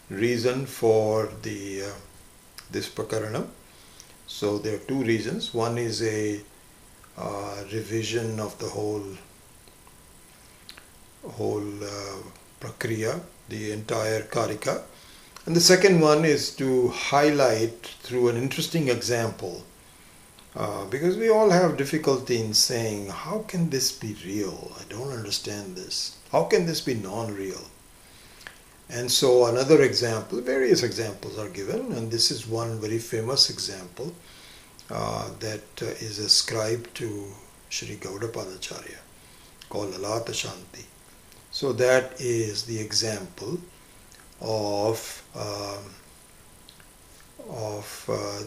reason for this Prakaranam. So there are two reasons. One is a revision of the whole Prakriya, the entire Karika. And the second one is to highlight through an interesting example, because we all have difficulty in saying, how can this be real? I don't understand this. How can this be non-real? And so another example, various examples are given, and this is one very famous example that is ascribed to Sri Gaudapadacharya, called Alata Shanti. So that is the example of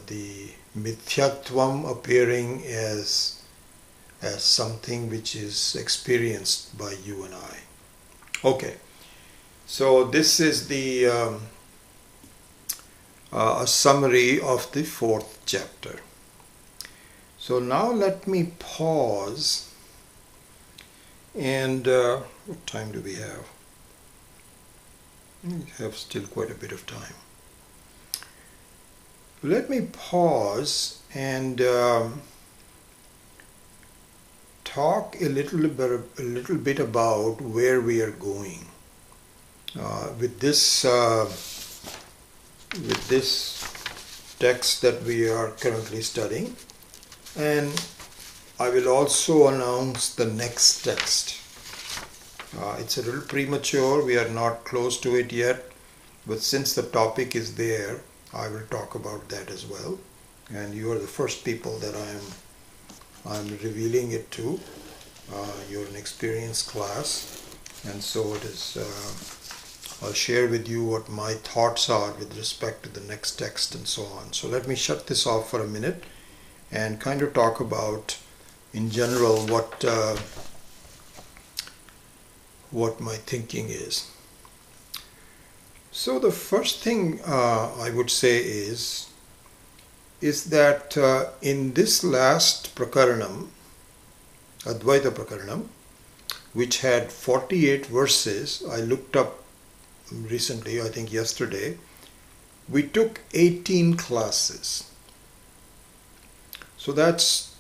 the mithyatvam appearing as something which is experienced by you and I. Okay, so this is the a summary of the fourth chapter. So now let me pause and what time do we have? We have still quite a bit of time. Let me pause and talk a little bit about where we are going. with this text that we are currently studying, and I will also announce the next text. It's a little premature, we are not close to it yet, but since the topic is there, I will talk about that as well. And you are the first people that I'm revealing it to. You're an experienced class, and so it is. I'll share with you what my thoughts are with respect to the next text and so on. So let me shut this off for a minute and kind of talk about, in general, what my thinking is. So the first thing I would say is that in this last Prakaranam, Advaita Prakaranam, which had 48 verses, I looked up recently, I think yesterday, we took 18 classes. So that's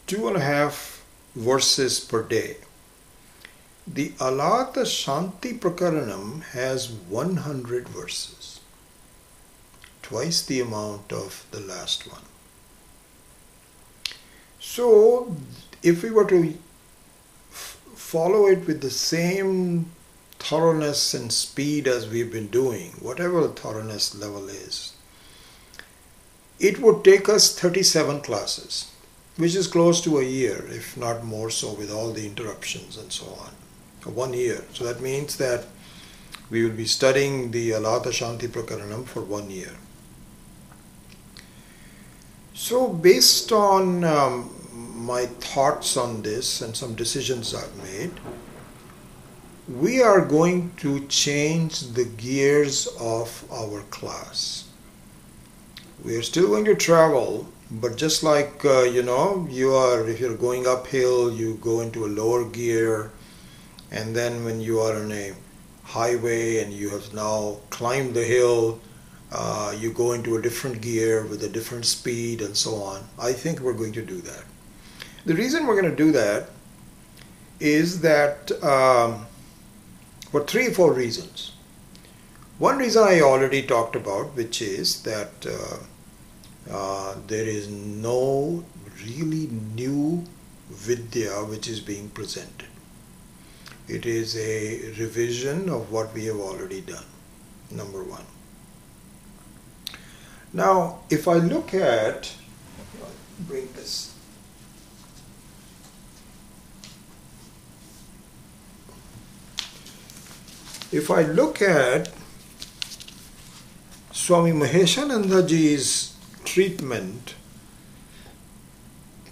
2.5 verses per day. The Alata Shanti Prakaranam has 100 verses, twice the amount of the last one. So if we were to follow it with the same thoroughness and speed as we've been doing, whatever the thoroughness level is, it would take us 37 classes, which is close to a year, if not more so, with all the interruptions and so on. 1 year. So that means that we will be studying the Alata Shanti Prakaranam for 1 year. So based on my thoughts on this and some decisions I've made, we are going to change the gears of our class. We are still going to travel, but just like if you're going uphill, you go into a lower gear, and then when you are on a highway and you have now climbed the hill, you go into a different gear with a different speed and so on. I think we're going to do that. The reason we're going to do that is that for 3 or 4 reasons. One reason I already talked about, which is that there is no really new Vidya which is being presented. It is a revision of what we have already done, number one. Now, if I look at, bring this. If I look at Swami Maheshanandaji's treatment,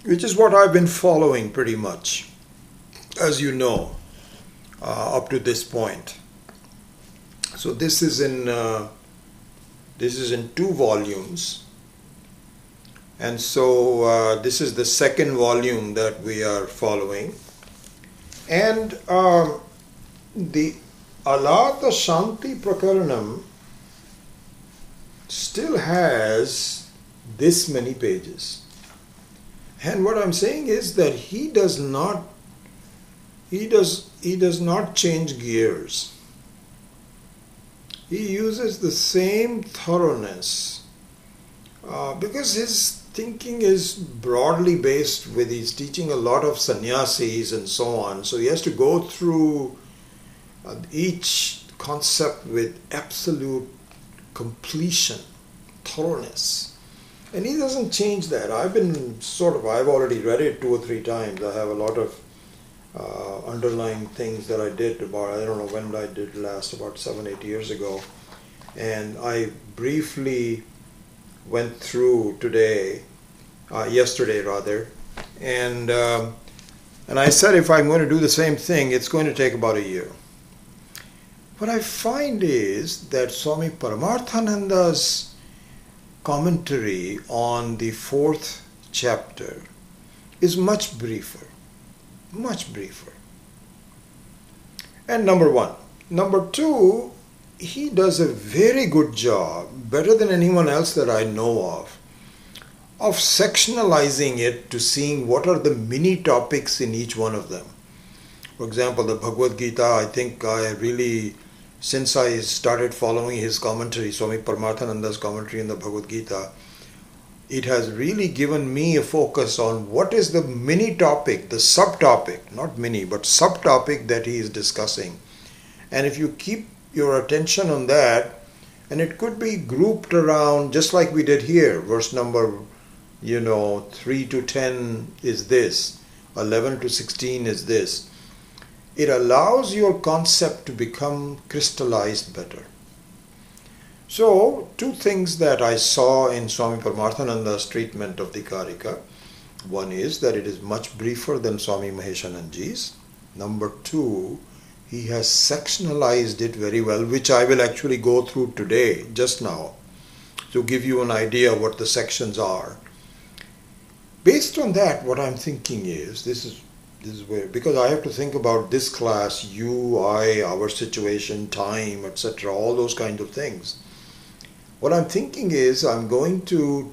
which is what I've been following pretty much, as you know, up to this point. So this is in 2 volumes, and so this is the 2nd volume that we are following, and the Alata Shanti Prakaranam still has this many pages. And what I'm saying is that he does not change gears. He uses the same thoroughness because his thinking is broadly based with, he's teaching a lot of sannyasis and so on. So he has to go through each concept with absolute completion, thoroughness. And he doesn't change that. I've already read it 2 or 3 times. I have a lot of underlying things that I did about, I don't know when I did last, about 7-8 years ago. And I briefly went through yesterday rather, and I said if I'm going to do the same thing, it's going to take about a year. What I find is that Swami Paramarthananda's commentary on the 4th chapter is much briefer. And number 1. Number 2, he does a very good job, better than anyone else that I know of sectionalizing it to seeing what are the mini topics in each one of them. For example, the Bhagavad Gita, I think I really since I started following his commentary, Swami Paramarthananda's commentary in the Bhagavad Gita, it has really given me a focus on what is the mini topic, the subtopic, not mini, but subtopic that he is discussing. And if you keep your attention on that, and it could be grouped around, just like we did here, verse number, 3 to 10 is this, 11 to 16 is this. It allows your concept to become crystallized better. So, two things that I saw in Swami Paramarthananda's treatment of the Karika. One is that it is much briefer than Swami Maheshanandaji's. Number two, he has sectionalized it very well, which I will actually go through today, just now, to give you an idea what the sections are. Based on that, what I'm thinking is, this is where, because I have to think about this class, you, I, our situation, time, etc., all those kind of things. What I'm thinking is I'm going to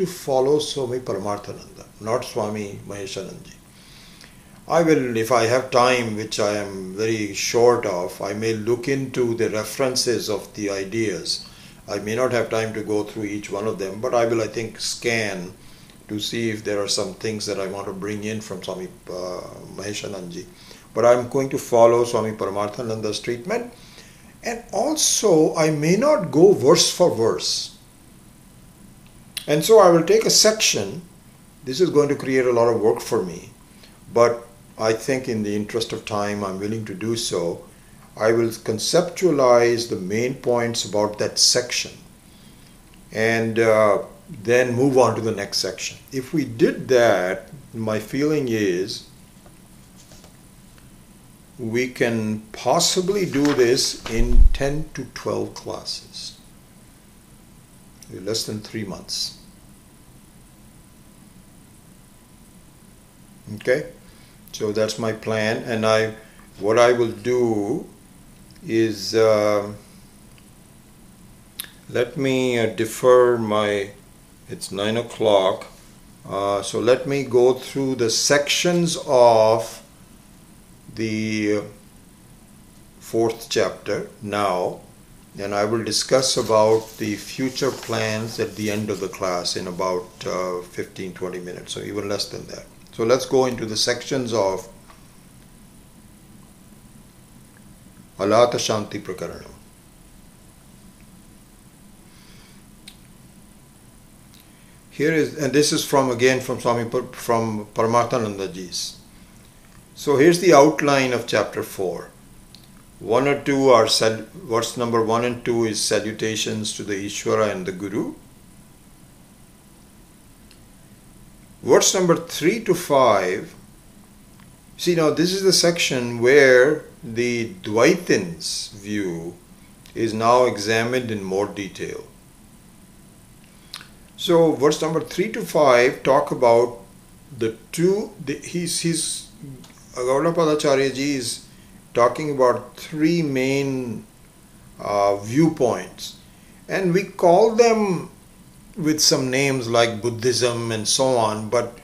follow Swami Paramarthananda, not Swami Maheshanandaji. I will, if I have time, which I am very short of, I may look into the references of the ideas. I may not have time to go through each one of them, but I will, I think, scan to see if there are some things that I want to bring in from Swami Maheshanandaji. But I'm going to follow Swami Paramarthananda's treatment. And also, I may not go verse for verse. And so I will take a section. This is going to create a lot of work for me. But I think in the interest of time, I'm willing to do so. I will conceptualize the main points about that section. And then move on to the next section. If we did that, my feeling is we can possibly do this in 10 to 12 classes. Less than 3 months. Okay? So that's my plan. And what I will do is, let me defer it's 9 o'clock. So let me go through the sections of the 4th chapter now, and I will discuss about the future plans at the end of the class in about 15-20 minutes, or even less than that. So let's go into the sections of Alata Shanti Prakaranam. Here is, and this is from from Paramarthanandaji's. So here's the outline of chapter 4. 1 or 2 are verse number 1 and 2 is salutations to the Ishvara and the Guru. Verse number 3 to 5. See, now this is the section where the Dvaitin's view is now examined in more detail. So verse number 3 to 5 talk about Gaudapadacarya ji is talking about 3 main viewpoints, and we call them with some names like Buddhism and so on, but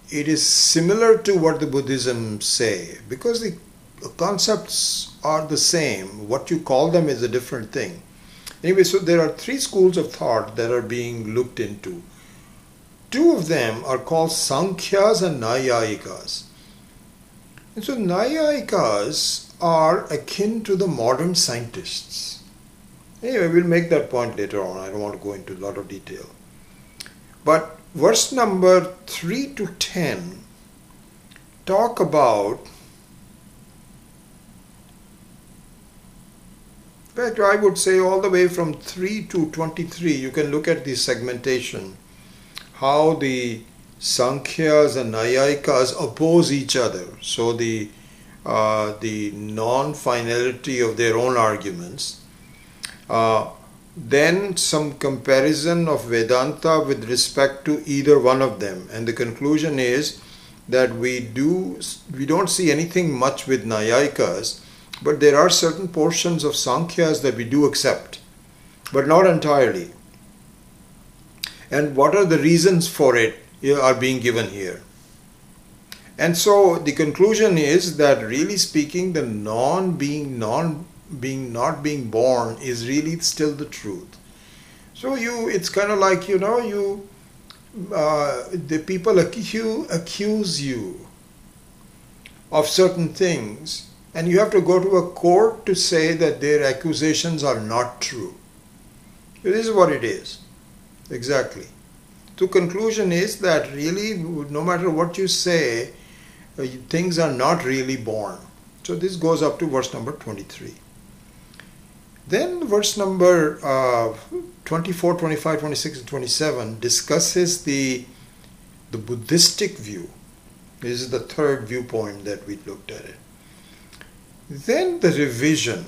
it is similar to what the Buddhism say, because the concepts are the same. What you call them is a different thing. Anyway, so there are 3 schools of thought that are being looked into. 2 of them are called Sankhyas and Nayayikas. And so Nayayikas are akin to the modern scientists. Anyway, we'll make that point later on. I don't want to go into a lot of detail. But verse number 3 to 10 talk about, in fact, I would say all the way from 3 to 23, you can look at the segmentation, how the Sankhyas and Nayayikas oppose each other. So the non-finality of their own arguments. Then some comparison of Vedanta with respect to either one of them. And the conclusion is that we don't see anything much with Nayayikas, but there are certain portions of Sankhyas that we do accept, but not entirely. And what are the reasons for it are being given here. And so the conclusion is that really speaking, the not being born is really still the truth. So it's kind of like, the people accuse you of certain things, and you have to go to a court to say that their accusations are not true. This is what it is. Exactly. The conclusion is that really, no matter what you say, things are not really born. So this goes up to verse number 23. Then verse number 24, 25, 26, and 27 discusses the Buddhistic view. This is the third viewpoint that we looked at it. Then the revision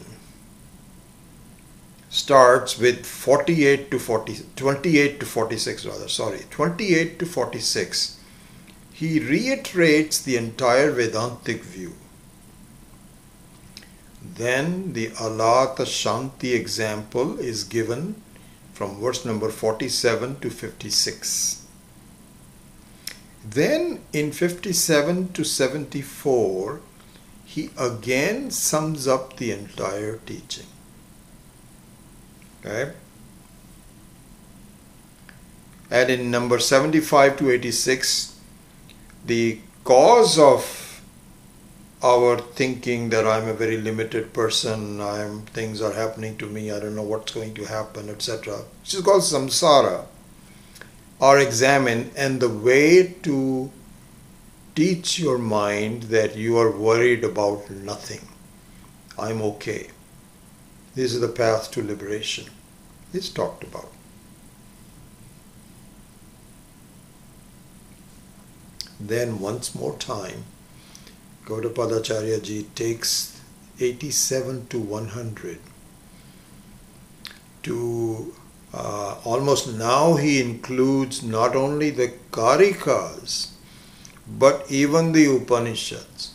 starts with 28 to 46. He reiterates the entire Vedantic view. Then the Alata Shanti example is given from verse number 47 to 56. Then in 57 to 74, he again sums up the entire teaching. Okay? And in number 75 to 86, the cause of our thinking that I'm a very limited person, things are happening to me, I don't know what's going to happen, etc., which is called samsara, are examined, and the way to teach your mind that you are worried about nothing. I'm okay. This is the path to liberation. It's talked about. Then once more time, Gaudapadacharya ji takes 87 to 100 to almost now he includes not only the Karikas but even the Upanishads.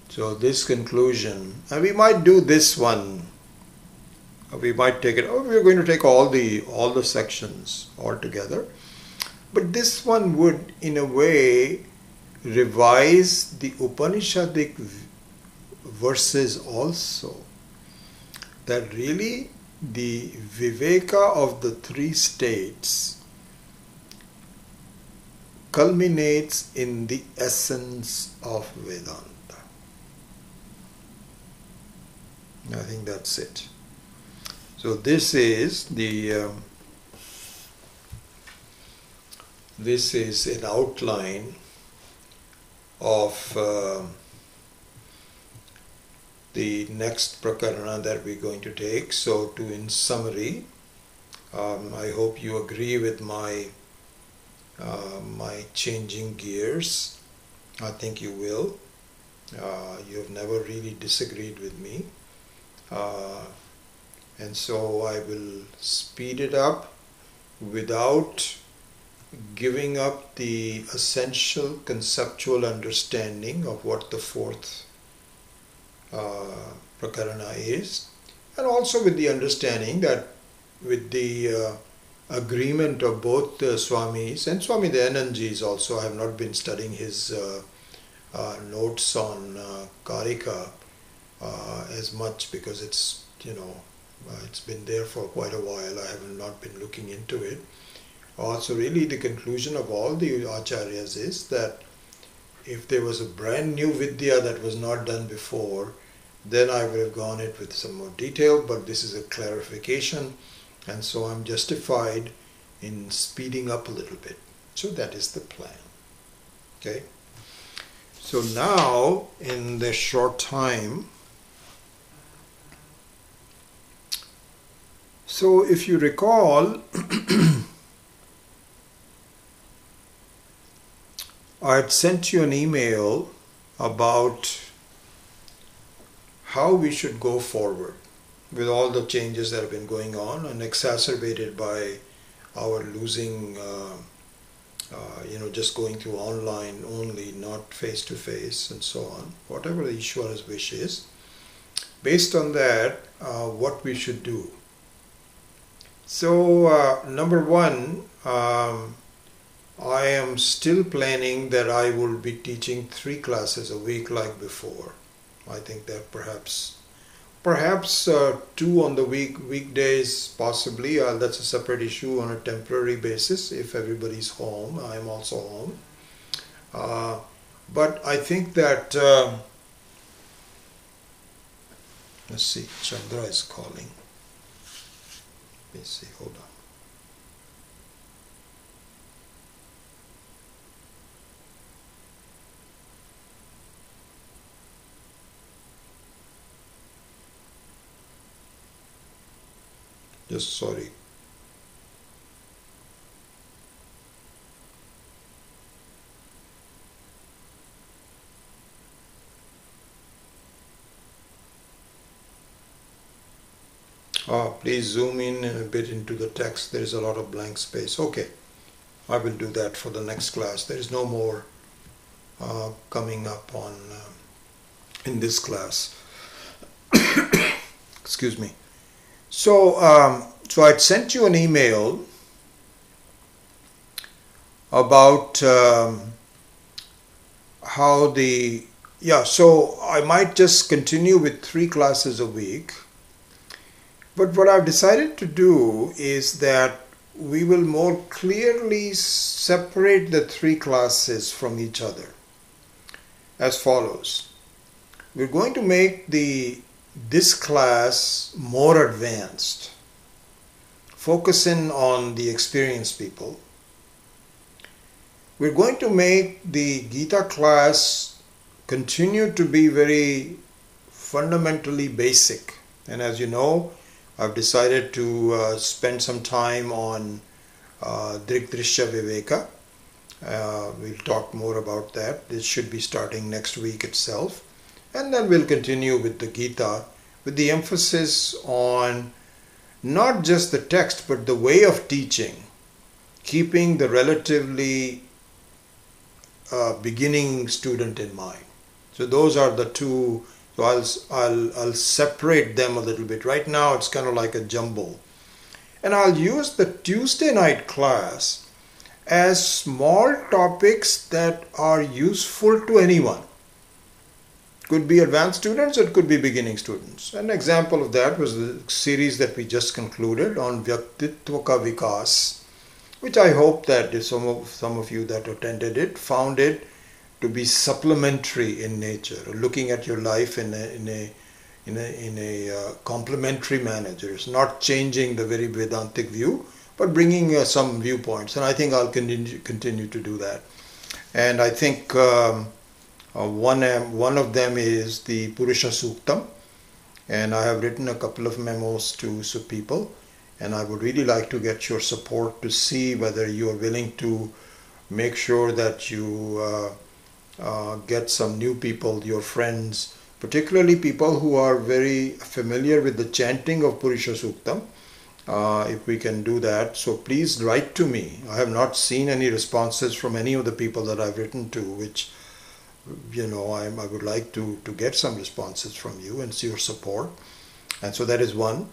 So this conclusion, and we might do this one, we might take it, we're going to take all the sections all together, but this one would in a way revise the Upanishadic verses also, that really the Viveka of the three states culminates in the essence of Vedanta. I think that's it. So this is an outline of the next prakarana that we're going to take. So in summary, I hope you agree with my changing gears. I think you will. You have never really disagreed with me. And so I will speed it up without giving up the essential conceptual understanding of what the fourth prakarana is, and also with the understanding that with the agreement of both the Swamis and Swami Dayanandji's also, I have not been studying his notes on Karika as much because it's it's been there for quite a while. I have not been looking into it. So really the conclusion of all the acharyas is that if there was a brand new vidya that was not done before, then I would have gone it with some more detail, but this is a clarification, and so I'm justified in speeding up a little bit. So that is the plan. Okay. So now in this short time, so if you recall, I had sent you an email about how we should go forward with all the changes that have been going on and exacerbated by our losing, just going through online only, not face to face and so on, whatever the Ishwara's wish is. Based on that, what we should do. So, number one, I am still planning that I will be teaching 3 classes a week like before. I think that perhaps 2 on the weekdays possibly. That's a separate issue on a temporary basis. If everybody's home, I am also home. But I think that let's see, Chandra is calling. Let me see, hold on. Just sorry. Please zoom in a bit into the text. There is a lot of blank space. Okay, I will do that for the next class. There is no more coming up on in this class. Excuse me. So I'd sent you an email about so I might just continue with 3 classes a week. But what I've decided to do is that we will more clearly separate the 3 classes from each other as follows. We're going to make this class more advanced, focusing on the experienced people. We're going to make the Gita class continue to be very fundamentally basic. And as you know, I've decided to spend some time on Drigdrishya Viveka. We'll talk more about that. This should be starting next week itself. And then we'll continue with the Gita with the emphasis on not just the text but the way of teaching, keeping the relatively beginning student in mind. So those are the 2. So I'll separate them a little bit. Right now it's kind of like a jumble. And I'll use the Tuesday night class as small topics that are useful to anyone. Could be advanced students, it could be beginning students. An example of that was the series that we just concluded on Vyaktitva Ka Vikas, which I hope that some of you that attended it found it to be supplementary in nature, looking at your life in a complementary manner. It's not changing the very Vedantic view, but bringing some viewpoints. And I think I'll continue to do that. And I think one of them is the Purusha Suktam, and I have written a couple of memos to some people, and I would really like to get your support to see whether you are willing to make sure that you get some new people, your friends, particularly people who are very familiar with the chanting of Purusha Suktam, if we can do that. So please write to me. I have not seen any responses from any of the people that I've written to, which I would like to get some responses from you and see your support. And so that is one.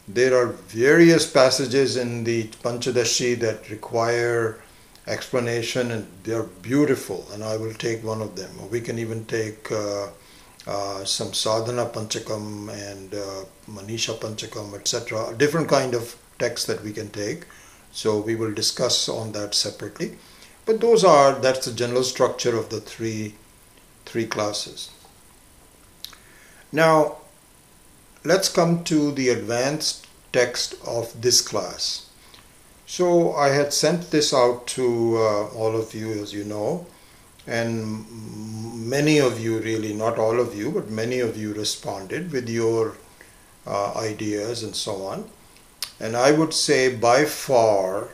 There are various passages in the Panchadashi that require explanation, and they are beautiful, and I will take one of them. We can even take some Sadhana Panchakam and Manisha Panchakam, etc. Different kind of text that we can take. So we will discuss on that separately. But that's the general structure of the three classes. Now, let's come to the advanced text of this class. So I had sent this out to all of you, as you know, and many of you, really not all of you, but many of you responded with your ideas and so on. And I would say by far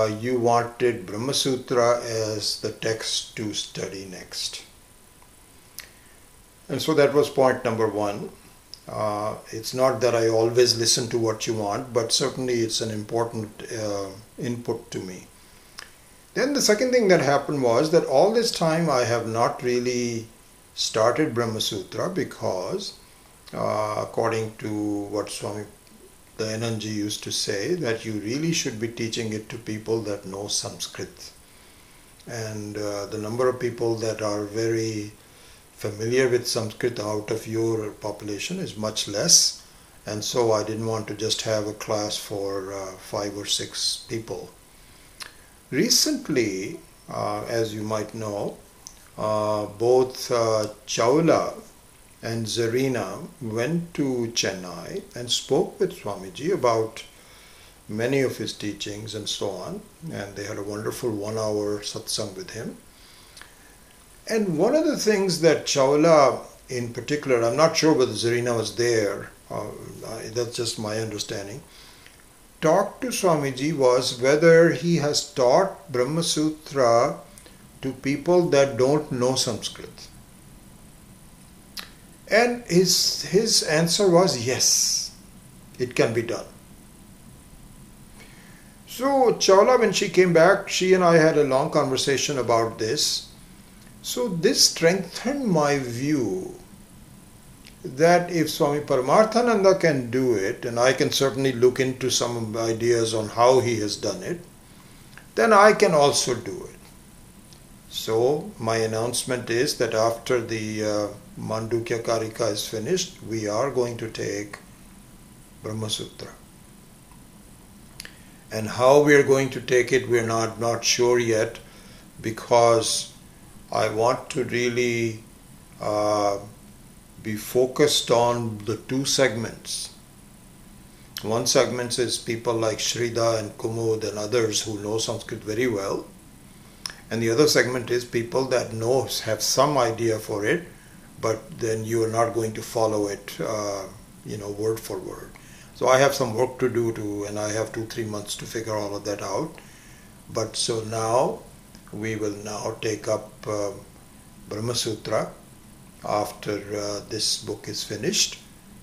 you wanted Brahma Sutra as the text to study next. And so that was point number 1. It's not that I always listen to what you want, but certainly it's an important input to me. Then the second thing that happened was that all this time I have not really started Brahma Sutra because according to what Swami the Anandji used to say that you really should be teaching it to people that know Sanskrit. And the number of people that are very familiar with Sanskrit out of your population is much less. And so I didn't want to just have a class for 5 or 6 people. Recently, as you might know, both Chawla and Zarina went to Chennai and spoke with Swamiji about many of his teachings and so on. And they had a wonderful 1-hour satsang with him. And one of the things that Chawla in particular, I'm not sure whether Zarina was there, that's just my understanding, talked to Swamiji was whether he has taught Brahma Sutra to people that don't know Sanskrit. And his answer was yes, it can be done. So Chawla, when she came back, she and I had a long conversation about this. So this strengthened my view that if Swami Paramarthananda can do it, and I can certainly look into some ideas on how he has done it, then I can also do it. So my announcement is that after the Mandukya Karika is finished, we are going to take Brahma Sutra. And how we are going to take it, we are not sure yet, because I want to really be focused on the 2 segments. One segment is people like Shrida and Kumud and others who know Sanskrit very well. And the other segment is people that have some idea for it, but then you are not going to follow it, word for word. So I have some work to do and I have 2-3 months to figure all of that out. But so now, we will now take up Brahma Sutra after this book is finished,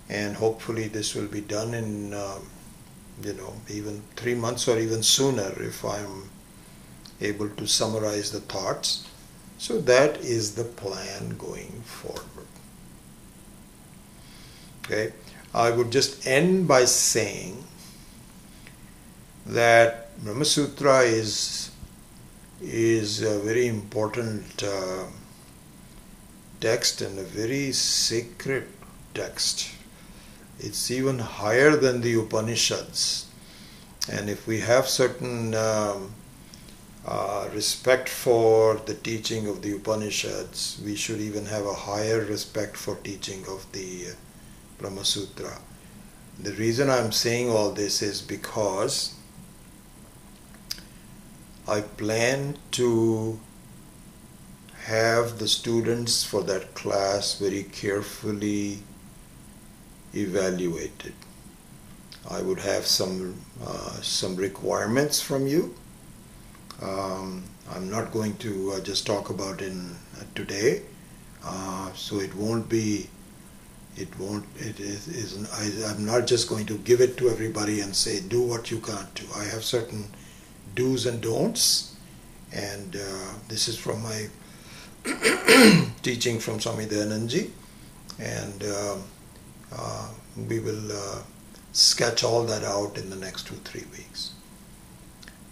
and hopefully this will be done in even 3 months or even sooner if I'm able to summarize the thoughts. So that is the plan going forward. Okay, I would just end by saying that Brahma Sutra is a very important text and a very sacred text. It's even higher than the Upanishads. And if we have certain respect for the teaching of the Upanishads, we should even have a higher respect for teaching of the Brahma Sutra. The reason I'm saying all this is because I plan to have the students for that class very carefully evaluated. I would have some requirements from you. I'm not going to just talk about it today, so I'm not just going to give it to everybody and say do what you can't do. I have certain do's and don'ts, and this is from my teaching from Swami Dayanandji, and we will sketch all that out in the next 2-3 weeks.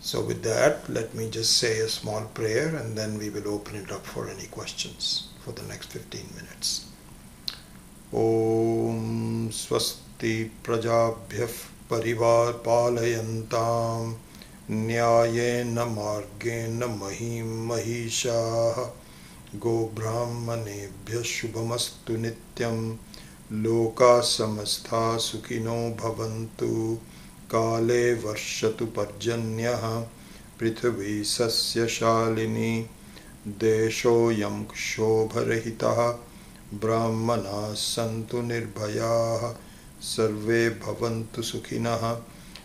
So with that, let me just say a small prayer and then we will open it up for any questions for the next 15 minutes. Om Swasti Prajabhyah Parivar Palayantam Nyayena Margena Mahim Mahisha Go Brahmanebhyah Shubhamastu Nityam Loka Samastha Sukhino Bhavantu Kale Varshatu Parjanyah Prithvi Sasya Shalini Desho Yam Kshobharahitah Brahmana Santu Nirbhayah Sarve Bhavantu Sukhinah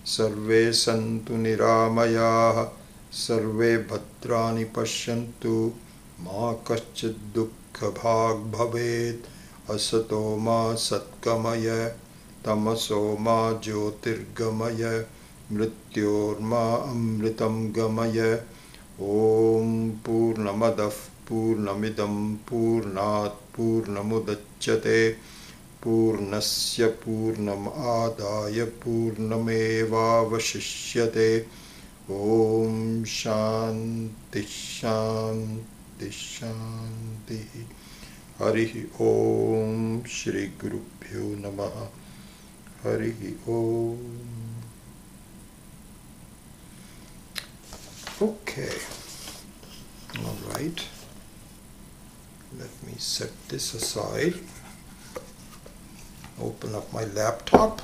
Sarve Santu Niramayah Sarve Bhadrani Pashyantu Ma Kaschid Dukkha Bhag Bhavet Asato Ma Satkamaya Tamaso Ma Jyotirgamaya Mrityorma Amritam Gamaya Om Purnamadav Purnamidam Purnat Purnamudachyate Purnasya Purnam Adaya Purnamevavashishyate. Om Shanti Shanti Shanti. Harihi Om Shri Gurubhyo Namaha. Harihi Om. Okay. All right. Let me set this aside. Open up my laptop.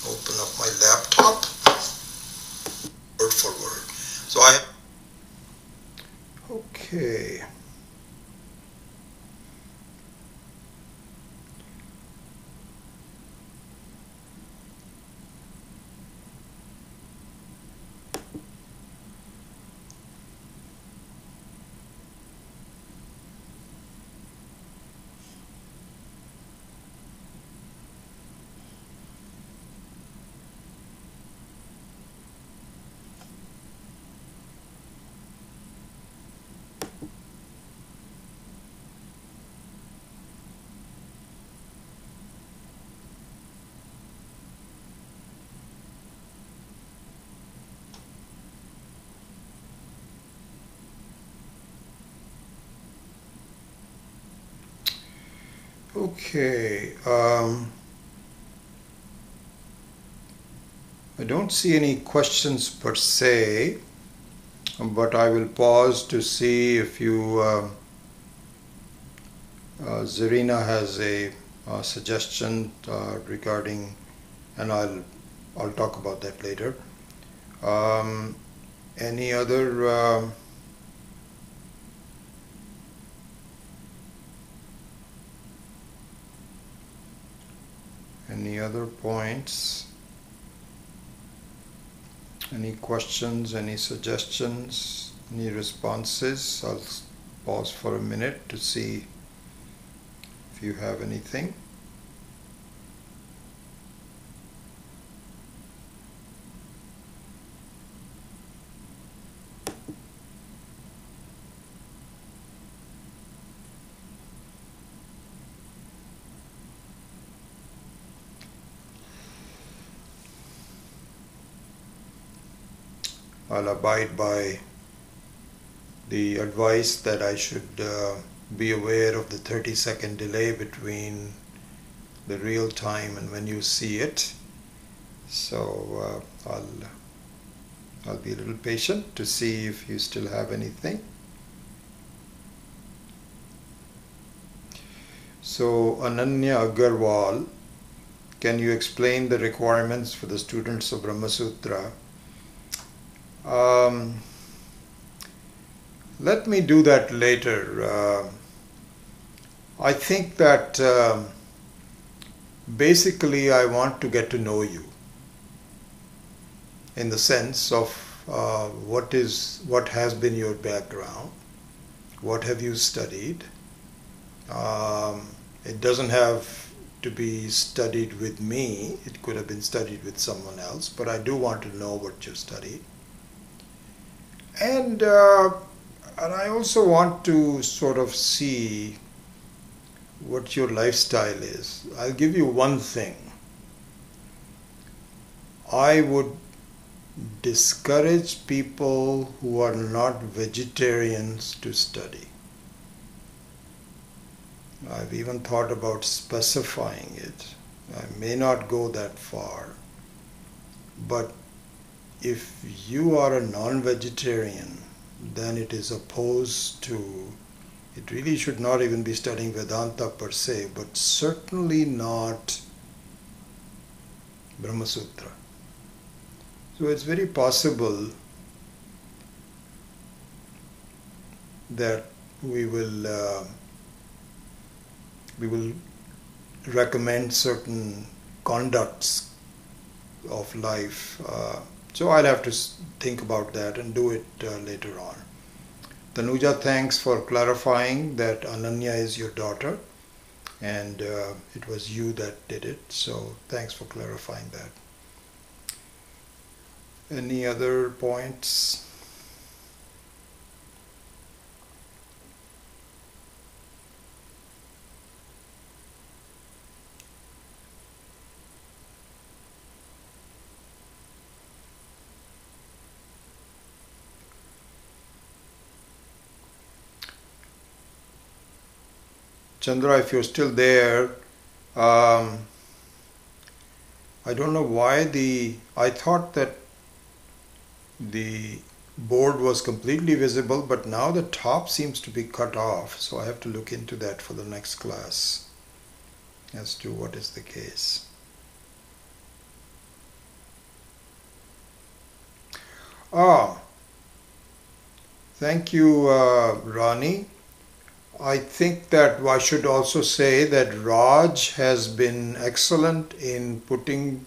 Open up my laptop. Word for word. So okay. Okay, I don't see any questions per se, but I will pause to see if you, Zarina has a suggestion regarding, and I'll talk about that later. Any other points? Any questions, any suggestions, any responses? I'll pause for a minute to see if you have anything. I'll abide by the advice that I should be aware of the 30-second delay between the real time and when you see it. So I'll be a little patient to see if you still have anything. So Ananya Agarwal, can you explain the requirements for the students of Brahma Sutra? Let me do that later. I think that basically I want to get to know you in the sense of what has been your background, what have you studied. It doesn't have to be studied with me, it could have been studied with someone else, but I do want to know what you've studied. And I also want to sort of see what your lifestyle is. I'll give you one thing. I would discourage people who are not vegetarians to study. I've even thought about specifying it. I may not go that far, but if you are a non-vegetarian, then it is opposed to, it really should not even be studying Vedanta per se, but certainly not Brahma Sutra. So it's very possible that we will recommend certain conducts of life So I'll have to think about that and do it later on. Tanuja, thanks for clarifying that Ananya is your daughter, and it was you that did it. So thanks for clarifying that. Any other points? Chandra, if you're still there, I don't know why I thought that the board was completely visible, but now the top seems to be cut off, so I have to look into that for the next class as to what is the case. Thank you, Rani. I think that I should also say that Raj has been excellent in putting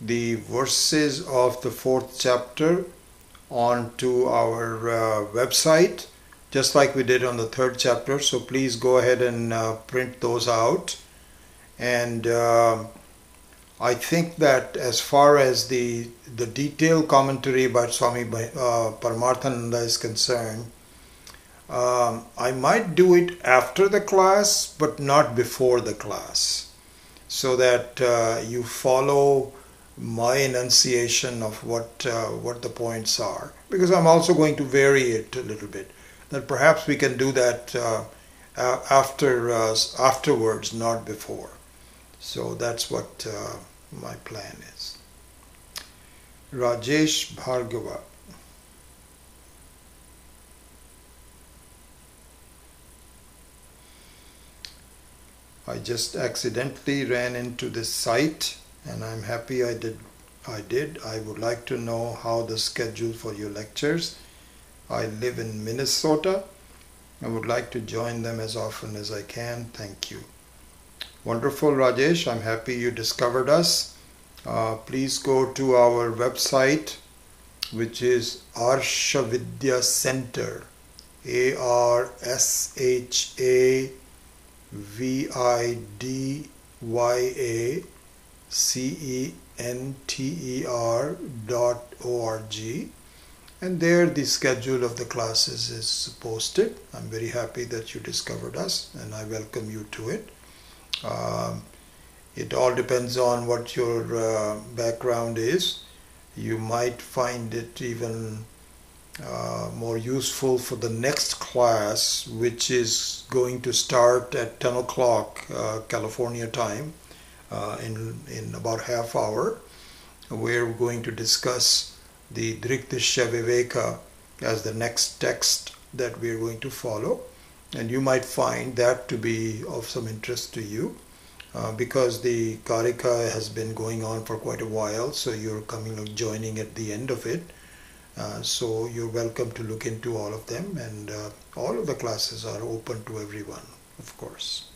the verses of the 4th chapter onto our website, just like we did on the 3rd chapter. So please go ahead and print those out. And I think that as far as the detailed commentary by Swami Paramarthananda is concerned, I might do it after the class, but not before the class, so that you follow my enunciation of what the points are, because I'm also going to vary it a little bit. That perhaps we can do that afterwards, not before. So that's what my plan is. Rajesh Bhargava. I just accidentally ran into this site, and I'm happy I did. I would like to know how the schedule for your lectures. I live in Minnesota. I would like to join them as often as I can. Thank you. Wonderful, Rajesh. I'm happy you discovered us. Please go to our website, which is Arsha Vidya Center, ARSHAVIDYACENTER.org, and there the schedule of the classes is posted. I'm very happy that you discovered us, and I welcome you to it. It all depends on what your background is. You might find it even more useful for the next class, which is going to start at 10 o'clock California time in about half hour. We're going to discuss the Drikdishya Viveka as the next text that we're going to follow, and you might find that to be of some interest to you. Because the Karika has been going on for quite a while, so you're joining at the end of it. So you're welcome to look into all of them, and all of the classes are open to everyone, of course.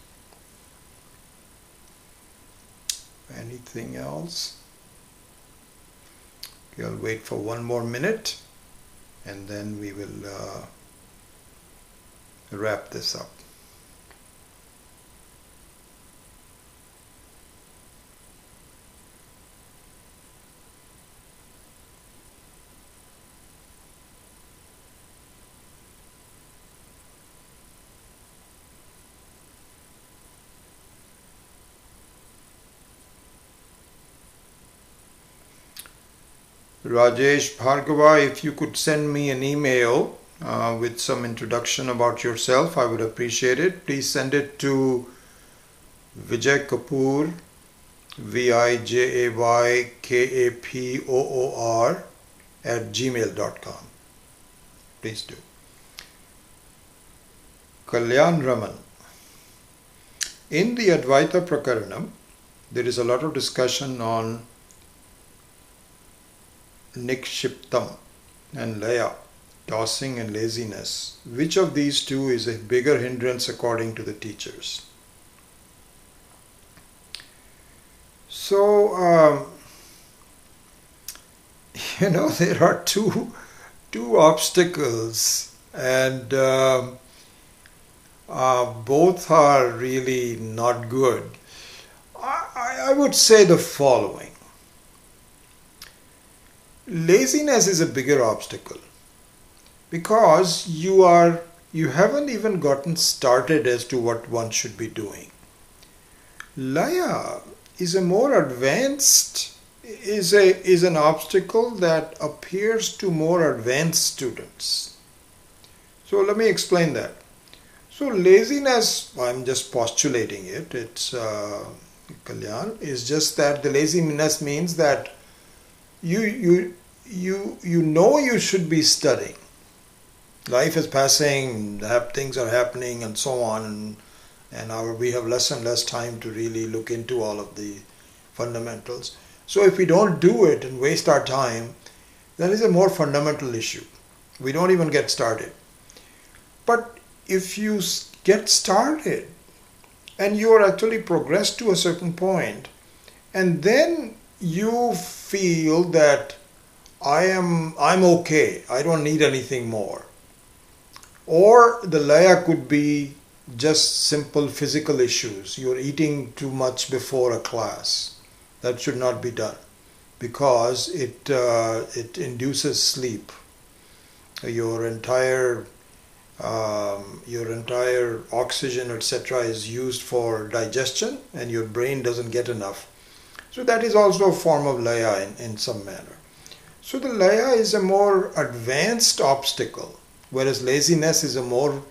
Anything else? Okay, I'll wait for one more minute, and then we will wrap this up. Rajesh Bhargava, if you could send me an email with some introduction about yourself, I would appreciate it. Please send it to Vijay Kapoor, VIJAYKAPOOR @gmail.com. Please do. Kalyan Raman. In the Advaita Prakaranam, there is a lot of discussion on Nikshiptam and Laya, tossing and laziness. Which of these two is a bigger hindrance according to the teachers? So, there are two obstacles, and both are really not good. I would say the following. Laziness is a bigger obstacle because you haven't even gotten started as to what one should be doing. Laya is a more advanced, is an obstacle that appears to more advanced students. So let me explain that. So laziness, I'm just postulating it, it's Kalyan, is just that the laziness means that you know you should be studying. Life is passing, things are happening and so on, and we have less and less time to really look into all of the fundamentals. So if we don't do it and waste our time, that is a more fundamental issue. We don't even get started. But if you get started and you are actually progressed to a certain point, and then you feel that I'm okay, I don't need anything more. Or the laya could be just simple physical issues. You're eating too much before a class. That should not be done because it induces sleep. Your entire oxygen, etc., is used for digestion, and your brain doesn't get enough. So that is also a form of laya in some manner. So the laya is a more advanced obstacle, whereas laziness is a more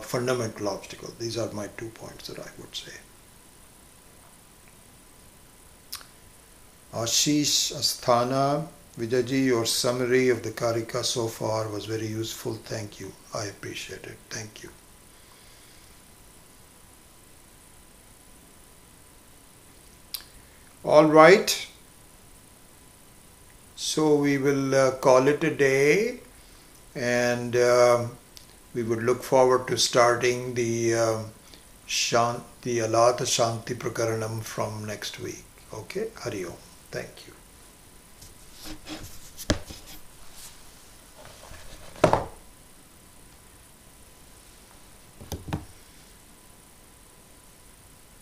fundamental obstacle. These are my 2 points that I would say. Ashish Asthana, Vijayji, your summary of the Karika so far was very useful. Thank you. I appreciate it. Thank you. All right. So we will call it a day, and we would look forward to starting the Alata Shanti Prakaranam from next week. Okay? Hari Om. Thank you.